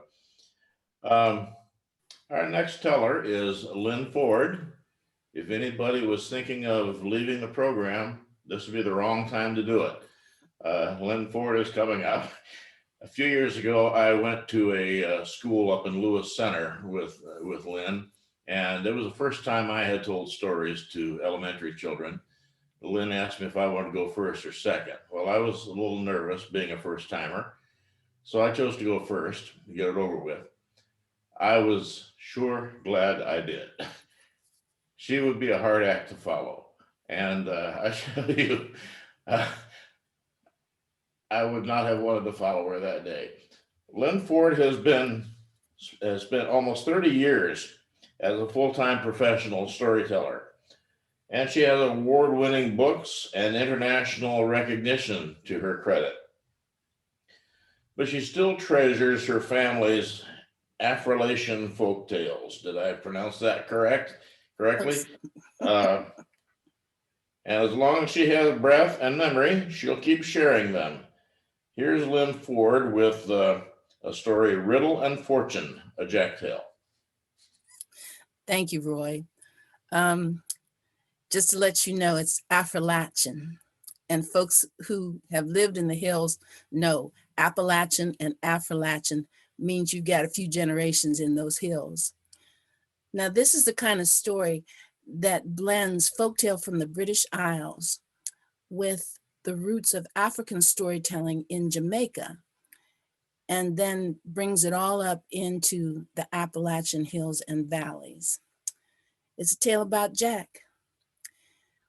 Our next teller is Lyn Ford. If anybody was thinking of leaving the program, this would be the wrong time to do it. Lyn Ford is coming up. A few years ago, I went to a school up in Lewis Center with Lyn, and it was the first time I had told stories to elementary children. Lyn asked me if I wanted to go first or second. Well, I was a little nervous being a first timer, so I chose to go first to get it over with. I was sure glad I did. She would be a hard act to follow. And I tell you, I would not have wanted to follow her that day. Lyn Ford has spent almost 30 years as a full-time professional storyteller. And she has award-winning books and international recognition to her credit. But she still treasures her family's Affrilachian folk tales. Did I pronounce that correctly? And as long as she has breath and memory, she'll keep sharing them. Here's Lyn Ford with a story, Riddle and Fortune, a Jack Tale. Thank you, Roy. Just to let you know, it's Affrilachian. And folks who have lived in the hills know Appalachian and Affrilachian means you got a few generations in those hills. Now, this is the kind of story that blends folktale from the British Isles with the roots of African storytelling in Jamaica, and then brings it all up into the Appalachian hills and valleys. It's a tale about Jack.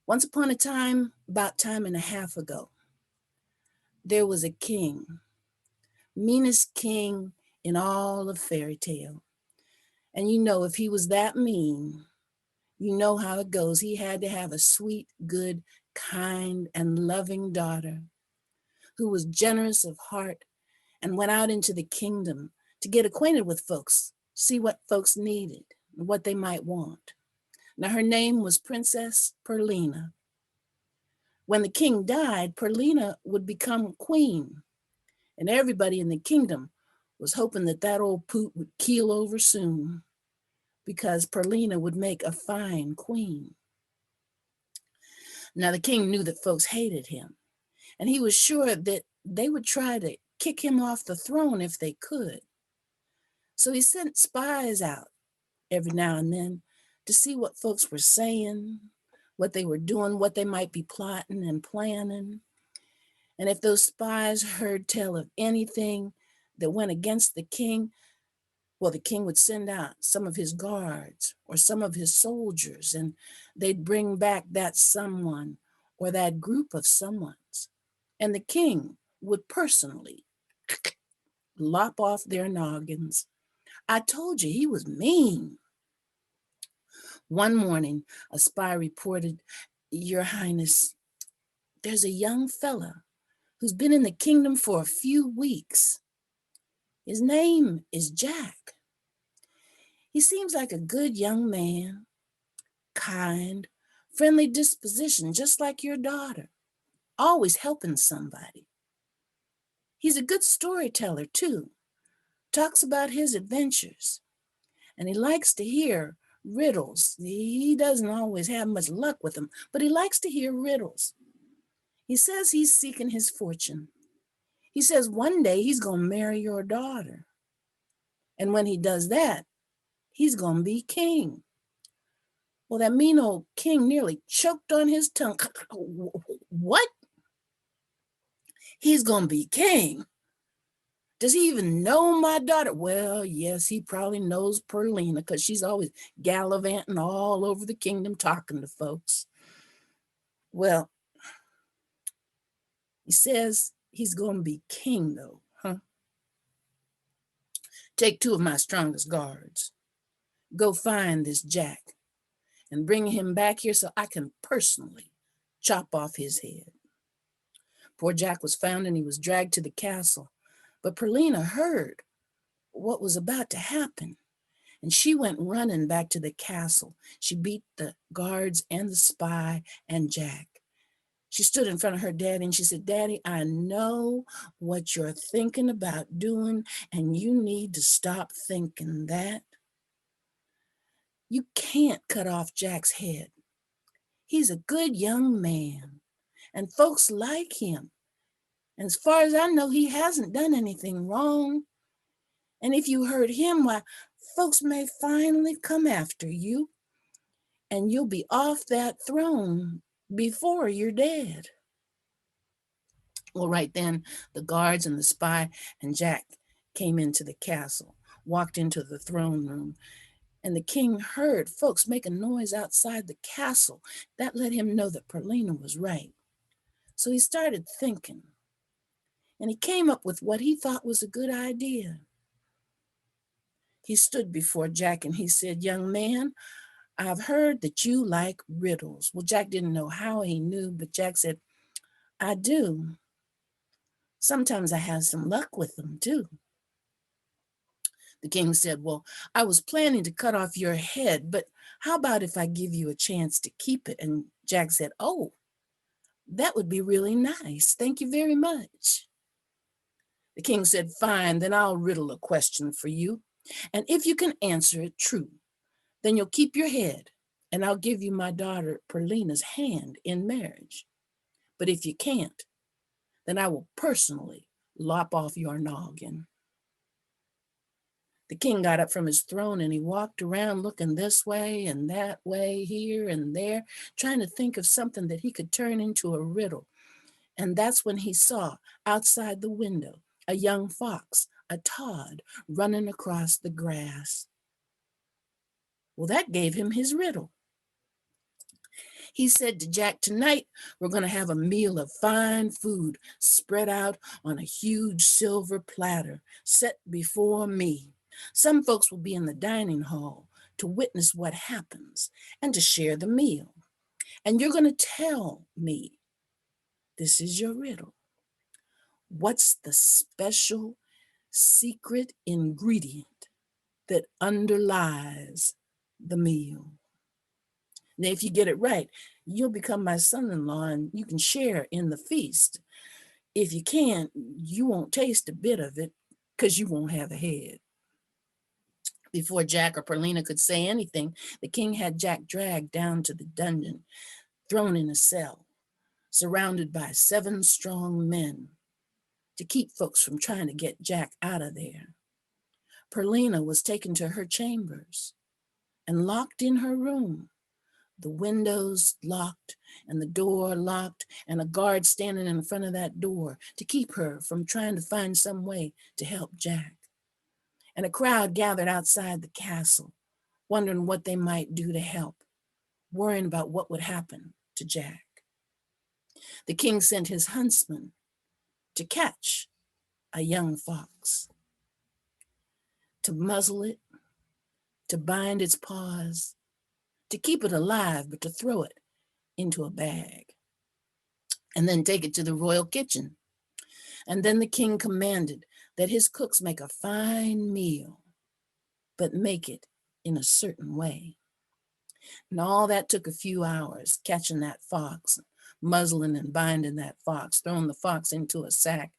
Once upon a time, about time and a half ago, there was a king, meanest king in all of fairy tale. And you know, if he was that mean, you know how it goes. He had to have a sweet, good, kind, and loving daughter who was generous of heart and went out into the kingdom to get acquainted with folks, see what folks needed, and what they might want. Now, her name was Princess Perlina. When the king died, Perlina would become queen, and everybody in the kingdom was hoping that that old poot would keel over soon, because Perlina would make a fine queen. Now, the king knew that folks hated him, and he was sure that they would try to kick him off the throne if they could. So he sent spies out every now and then to see what folks were saying, what they were doing, what they might be plotting and planning. And if those spies heard tell of anything that went against the king, well, the king would send out some of his guards or some of his soldiers, and they'd bring back that someone or that group of someones. And the king would personally lop off their noggins. I told you he was mean. One morning, a spy reported, "Your Highness, there's a young fella who's been in the kingdom for a few weeks. His name is Jack. He seems like a good young man, kind, friendly disposition, just like your daughter, always helping somebody. He's a good storyteller too, talks about his adventures, and he likes to hear riddles. He doesn't always have much luck with them, but he likes to hear riddles. He says he's seeking his fortune. He says one day he's going to marry your daughter. And when he does that, he's going to be king." Well, that mean old king nearly choked on his tongue. What? He's going to be king? Does he even know my daughter? Well, yes, he probably knows Perlina, because she's always gallivanting all over the kingdom talking to folks. Well, he says he's going to be king, though, huh? Take 2 of my strongest guards. Go find this Jack and bring him back here so I can personally chop off his head. Poor Jack was found and he was dragged to the castle. But Perlina heard what was about to happen, and she went running back to the castle. She beat the guards and the spy and Jack. She stood in front of her daddy and she said, "Daddy, I know what you're thinking about doing, and you need to stop thinking that. You can't cut off Jack's head. He's a good young man, and folks like him. And as far as I know, he hasn't done anything wrong. And if you hurt him, why, folks may finally come after you, and you'll be off that throne before you're dead." Well, right then, the guards and the spy and Jack came into the castle, walked into the throne room, and the king heard folks making noise outside the castle. That let him know that Perlina was right. So he started thinking, and he came up with what he thought was a good idea. He stood before Jack and he said, "Young man, I've heard that you like riddles." Well, Jack didn't know how he knew, but Jack said, "I do. Sometimes I have some luck with them too." The king said, "Well, I was planning to cut off your head, but how about if I give you a chance to keep it?" And Jack said, "Oh, that would be really nice. Thank you very much." The king said, "Fine, then I'll riddle a question for you. And if you can answer it true, then you'll keep your head, and I'll give you my daughter Perlina's hand in marriage. But if you can't, then I will personally lop off your noggin." The king got up from his throne and he walked around looking this way and that way, here and there, trying to think of something that he could turn into a riddle. And that's when he saw outside the window a young fox, a Todd, running across the grass. Well, that gave him his riddle. He said to Jack, "Tonight, we're going to have a meal of fine food spread out on a huge silver platter set before me. Some folks will be in the dining hall to witness what happens and to share the meal. And you're going to tell me, this is your riddle, what's the special secret ingredient that underlies the meal. Now, if you get it right, you'll become my son-in-law and you can share in the feast. If you can't, you won't taste a bit of it because you won't have a head." Before Jack or Perlina could say anything, the king had Jack dragged down to the dungeon, thrown in a cell, surrounded by 7 strong men to keep folks from trying to get Jack out of there. Perlina was taken to her chambers and locked in her room. The windows locked and the door locked, and a guard standing in front of that door to keep her from trying to find some way to help Jack. And a crowd gathered outside the castle, wondering what they might do to help, worrying about what would happen to Jack. The king sent his huntsman to catch a young fox, to muzzle it, to bind its paws, to keep it alive, but to throw it into a bag, and then take it to the royal kitchen. And then the king commanded that his cooks make a fine meal, but make it in a certain way. And all that took a few hours, catching that fox, muzzling and binding that fox, throwing the fox into a sack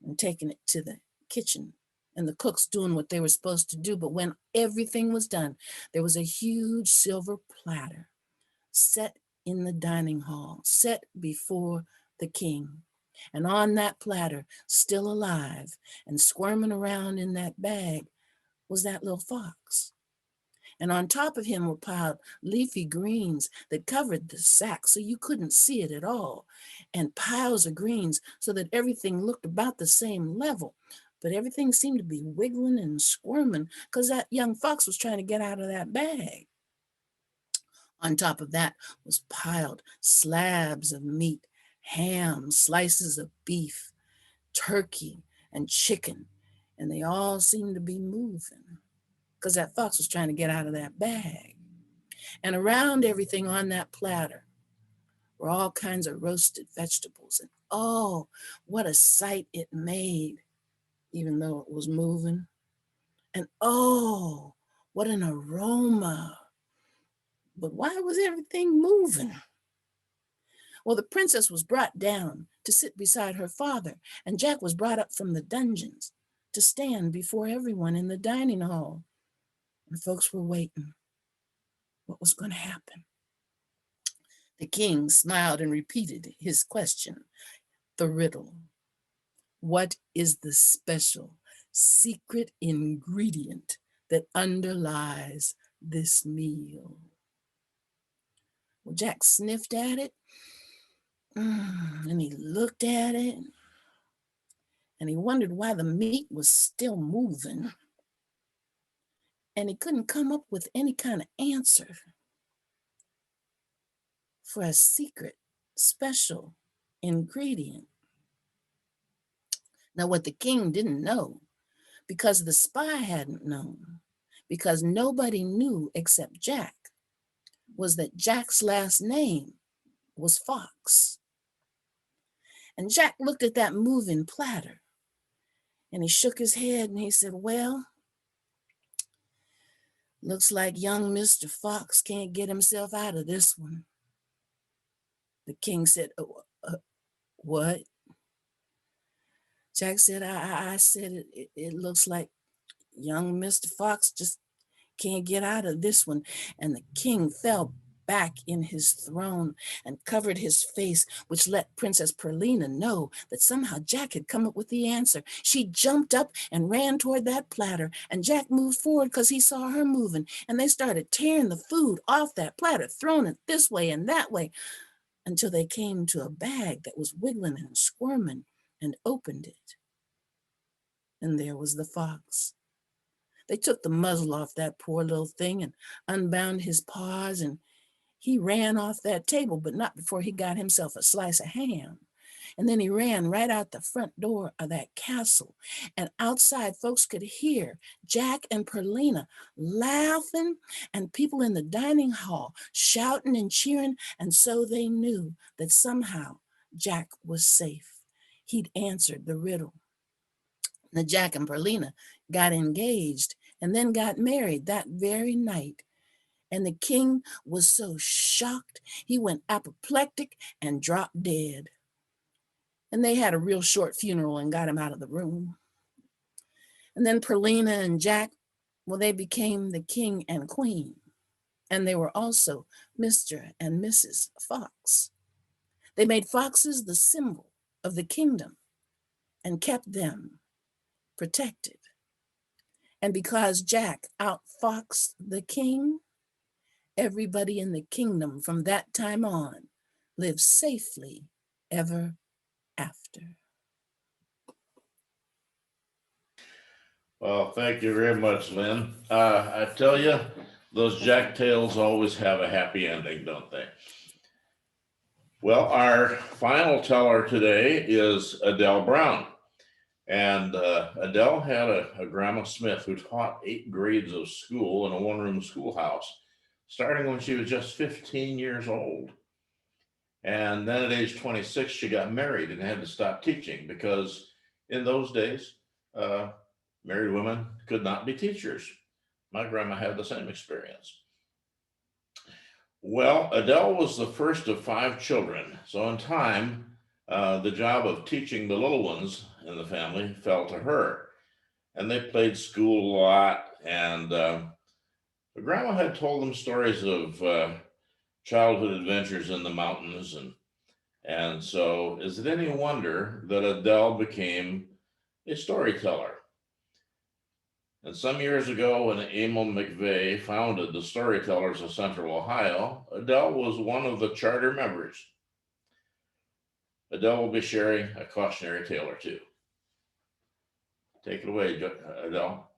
and taking it to the kitchen, and the cooks doing what they were supposed to do. But when everything was done, there was a huge silver platter set in the dining hall, set before the king. And on that platter, still alive and squirming around in that bag, was that little fox. And on top of him were piled leafy greens that covered the sack so you couldn't see it at all, and piles of greens so that everything looked about the same level. But everything seemed to be wiggling and squirming because that young fox was trying to get out of that bag. On top of that was piled slabs of meat, ham, slices of beef, turkey, and chicken, and they all seemed to be moving because that fox was trying to get out of that bag. And around everything on that platter were all kinds of roasted vegetables, and oh, what a sight it made, even though it was moving. And oh, what an aroma. But why was everything moving? Well, the princess was brought down to sit beside her father, and Jack was brought up from the dungeons to stand before everyone in the dining hall. And folks were waiting. What was going to happen? The king smiled and repeated his question, the riddle. What is the special secret ingredient that underlies this meal? Well, Jack sniffed at it, and he looked at it, and he wondered why the meat was still moving, and he couldn't come up with any kind of answer for a secret, special ingredient. Now, what the king didn't know, because the spy hadn't known, because nobody knew except Jack, was that Jack's last name was Fox. And Jack looked at that moving platter, and he shook his head and he said, well, looks like young Mr. Fox can't get himself out of this one. The king said, what? Jack said, I said, it looks like young Mr. Fox just can't get out of this one. And the king fell back in his throne and covered his face, which let Princess Perlina know that somehow Jack had come up with the answer. She jumped up and ran toward that platter, and Jack moved forward because he saw her moving, and they started tearing the food off that platter, throwing it this way and that way, until they came to a bag that was wiggling and squirming, and opened it. And there was the fox. They took the muzzle off that poor little thing and unbound his paws, and he ran off that table, but not before he got himself a slice of ham. And then he ran right out the front door of that castle. And outside, folks could hear Jack and Perlina laughing, and people in the dining hall shouting and cheering. And so they knew that somehow Jack was safe. He'd answered the riddle. Now, Jack and Perlina got engaged and then got married that very night. And the king was so shocked, he went apoplectic and dropped dead. And they had a real short funeral and got him out of the room. And then Perlina and Jack, well, they became the king and queen. And they were also Mr. and Mrs. Fox. They made foxes the symbol of the kingdom and kept them protected. And because Jack outfoxed the king, everybody in the kingdom from that time on lived safely ever after. Well, thank you very much, Lynn. I tell you, those Jack tales always have a happy ending, don't they? Well, our final teller today is Adele Browne. And Adele had a Grandma Smith who taught 8 grades of school in a one-room schoolhouse, starting when she was just 15 years old. And then at age 26, she got married and had to stop teaching because in those days, married women could not be teachers. My grandma had the same experience. Well, Adele was the first of 5 children. So in time, the job of teaching the little ones in the family fell to her. And they played school a lot. And grandma had told them stories of childhood adventures in the mountains. And so is it any wonder that Adele became a storyteller? And some years ago, when Emil McVeigh founded the Storytellers of Central Ohio, Adele was one of the charter members. Adele will be sharing a cautionary tale or two. Take it away, Adele.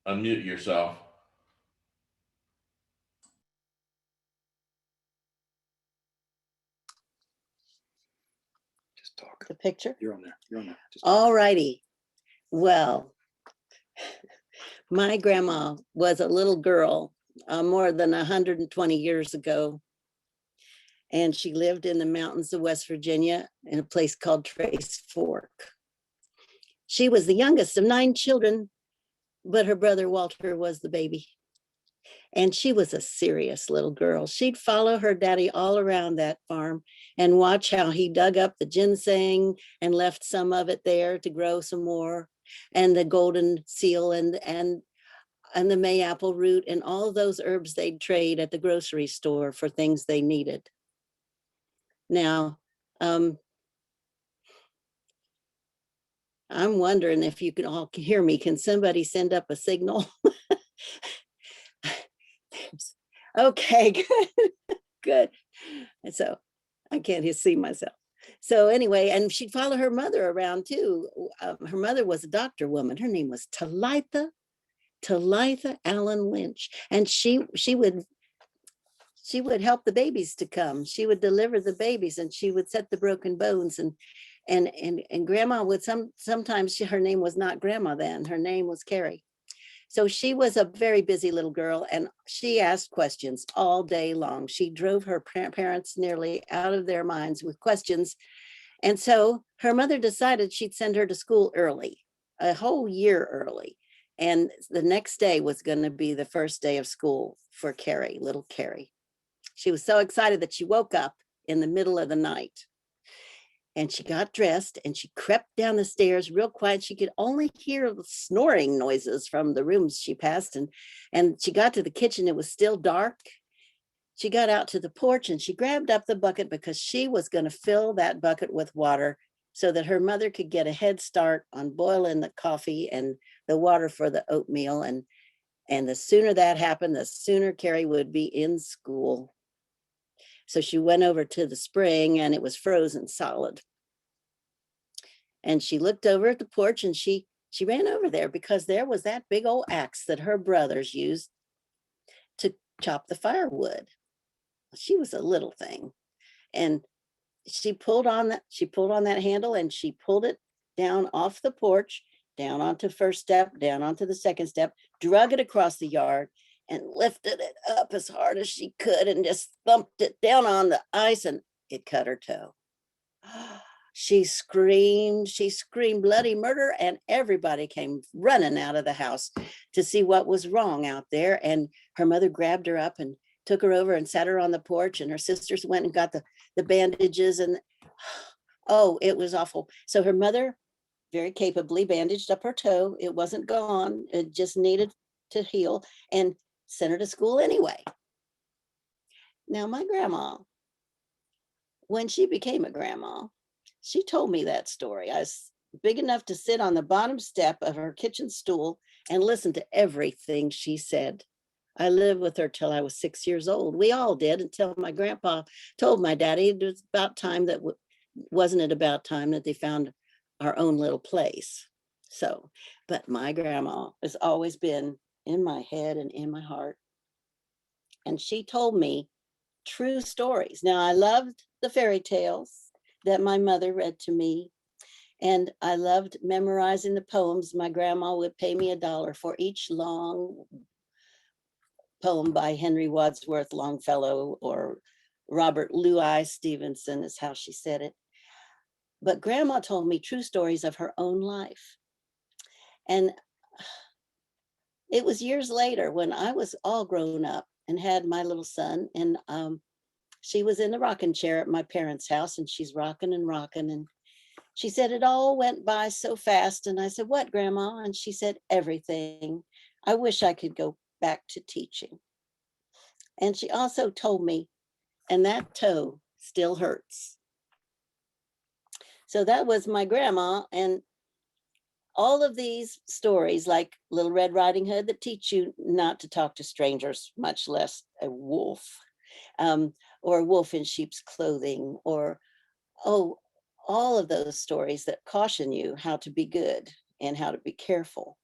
Unmute yourself. Just talk. The picture? You're on there. You're on there. Just All righty. Well, my grandma was a little girl more than 120 years ago. And she lived in the mountains of West Virginia in a place called Trace Fork. She was the youngest of 9 children but her brother Walter was the baby. And she was a serious little girl. She'd follow her daddy all around that farm and watch how he dug up the ginseng and left some of it there to grow some more, and the golden seal and the mayapple root and all those herbs they'd trade at the grocery store for things they needed. Now, I'm wondering if you can all hear me. Can somebody send up a signal? Okay, good, good. And so I can't see myself. So anyway, and she'd follow her mother around too. Her mother was a doctor woman. Her name was Talitha Allen Lynch, and she would help the babies to come. She would deliver the babies, and she would set the broken bones. And Grandma would sometimes her name was not Grandma then. Her name was Carrie. So she was a very busy little girl, and she asked questions all day long. She drove her parents nearly out of their minds with questions. And so her mother decided she'd send her to school early, a whole year early. And the next day was going to be the first day of school for Carrie, little Carrie. She was so excited that she woke up in the middle of the night. And she got dressed and she crept down the stairs real quiet. She could only hear the snoring noises from the rooms she passed. And she got to the kitchen. It was still dark. She got out to the porch and she grabbed up the bucket because she was going to fill that bucket with water so that her mother could get a head start on boiling the coffee and the water for the oatmeal. And the sooner that happened, the sooner Carrie would be in school. So she went over to the spring and it was frozen solid. And she looked over at the porch and she ran over there because there was that big old axe that her brothers used to chop the firewood. She was a little thing. And she pulled on that handle and she pulled it down off the porch, down onto first step, down onto the second step, drug it across the yard, and lifted it up as hard as she could and just thumped it down on the ice, and it cut her toe. She screamed bloody murder, and everybody came running out of the house to see what was wrong out there. And her mother grabbed her up and took her over and sat her on the porch, and her sisters went and got the bandages, and oh, it was awful. So her mother very capably bandaged up her toe. It wasn't gone. It just needed to heal, and sent her to school anyway. Now, my grandma, when she became a grandma, she told me that story. I was big enough to sit on the bottom step of her kitchen stool and listen to everything she said. I lived with her till I was 6 years old. We all did, until my grandpa told my daddy it was about time that, wasn't it about time that they found our own little place? So, but my grandma has always been in my head and in my heart. And she told me true stories. Now, I loved the fairy tales that my mother read to me, and I loved memorizing the poems. My grandma would pay me $1 for each long poem by Henry Wadsworth Longfellow or Robert Louis Stevenson is how she said it. But grandma told me true stories of her own life. And it was years later when I was all grown up and had my little son, and she was in the rocking chair at my parents' house, and she's rocking and rocking. And she said, it all went by so fast. And I said, what, Grandma? And she said, everything. I wish I could go back to teaching. And she also told me, and that toe still hurts. So that was my grandma. And all of these stories, like Little Red Riding Hood, that teach you not to talk to strangers, much less a wolf, or a wolf in sheep's clothing, or, oh, all of those stories that caution you how to be good and how to be careful.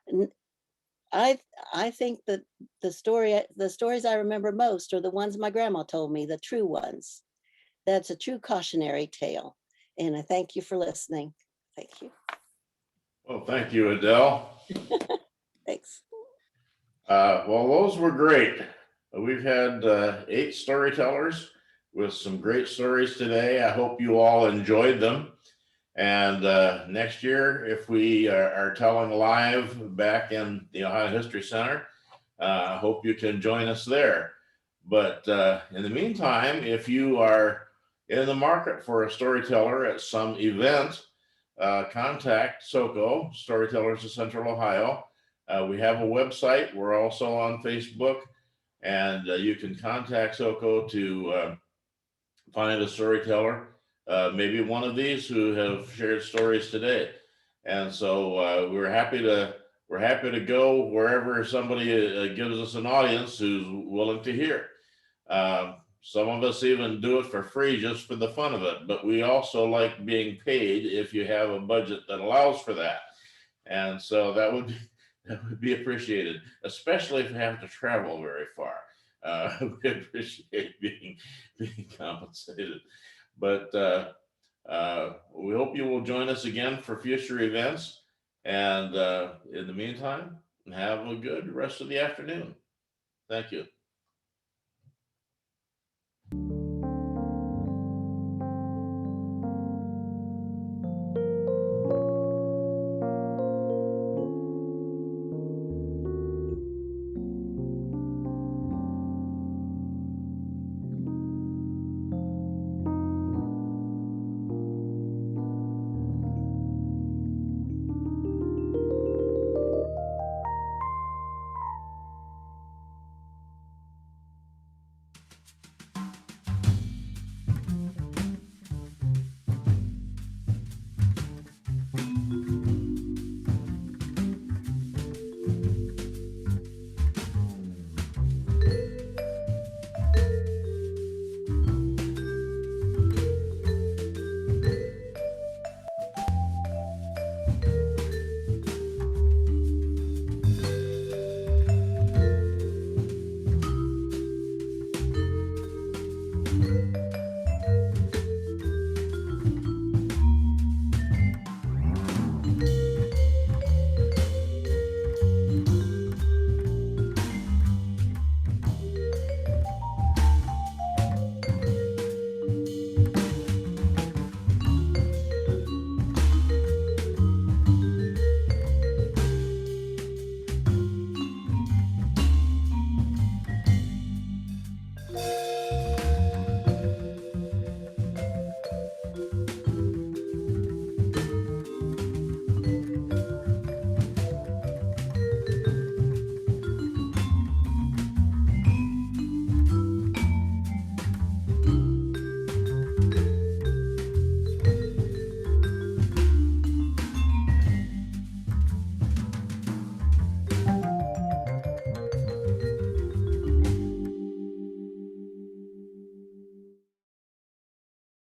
And I think that the stories I remember most are the ones my grandma told me, the true ones. That's a true cautionary tale. And I thank you for listening. Thank you. Well, thank you, Adele. Thanks. Well, those were great. We've had 8 storytellers with some great stories today. I hope you all enjoyed them. And next year, if we are telling live back in the Ohio History Center, I hope you can join us there. But in the meantime, if you are in the market for a storyteller at some event, contact SOCO, Storytellers of Central Ohio. We have a website. We're also on Facebook, and you can contact SOCO to find a storyteller, maybe one of these who have shared stories today. And so we're happy to go wherever somebody gives us an audience who's willing to hear. Some of us even do it for free just for the fun of it, but we also like being paid if you have a budget that allows for that. And so that would be appreciated, especially if you have to travel very far. We appreciate being compensated. But we hope you will join us again for future events. And in the meantime, have a good rest of the afternoon. Thank you.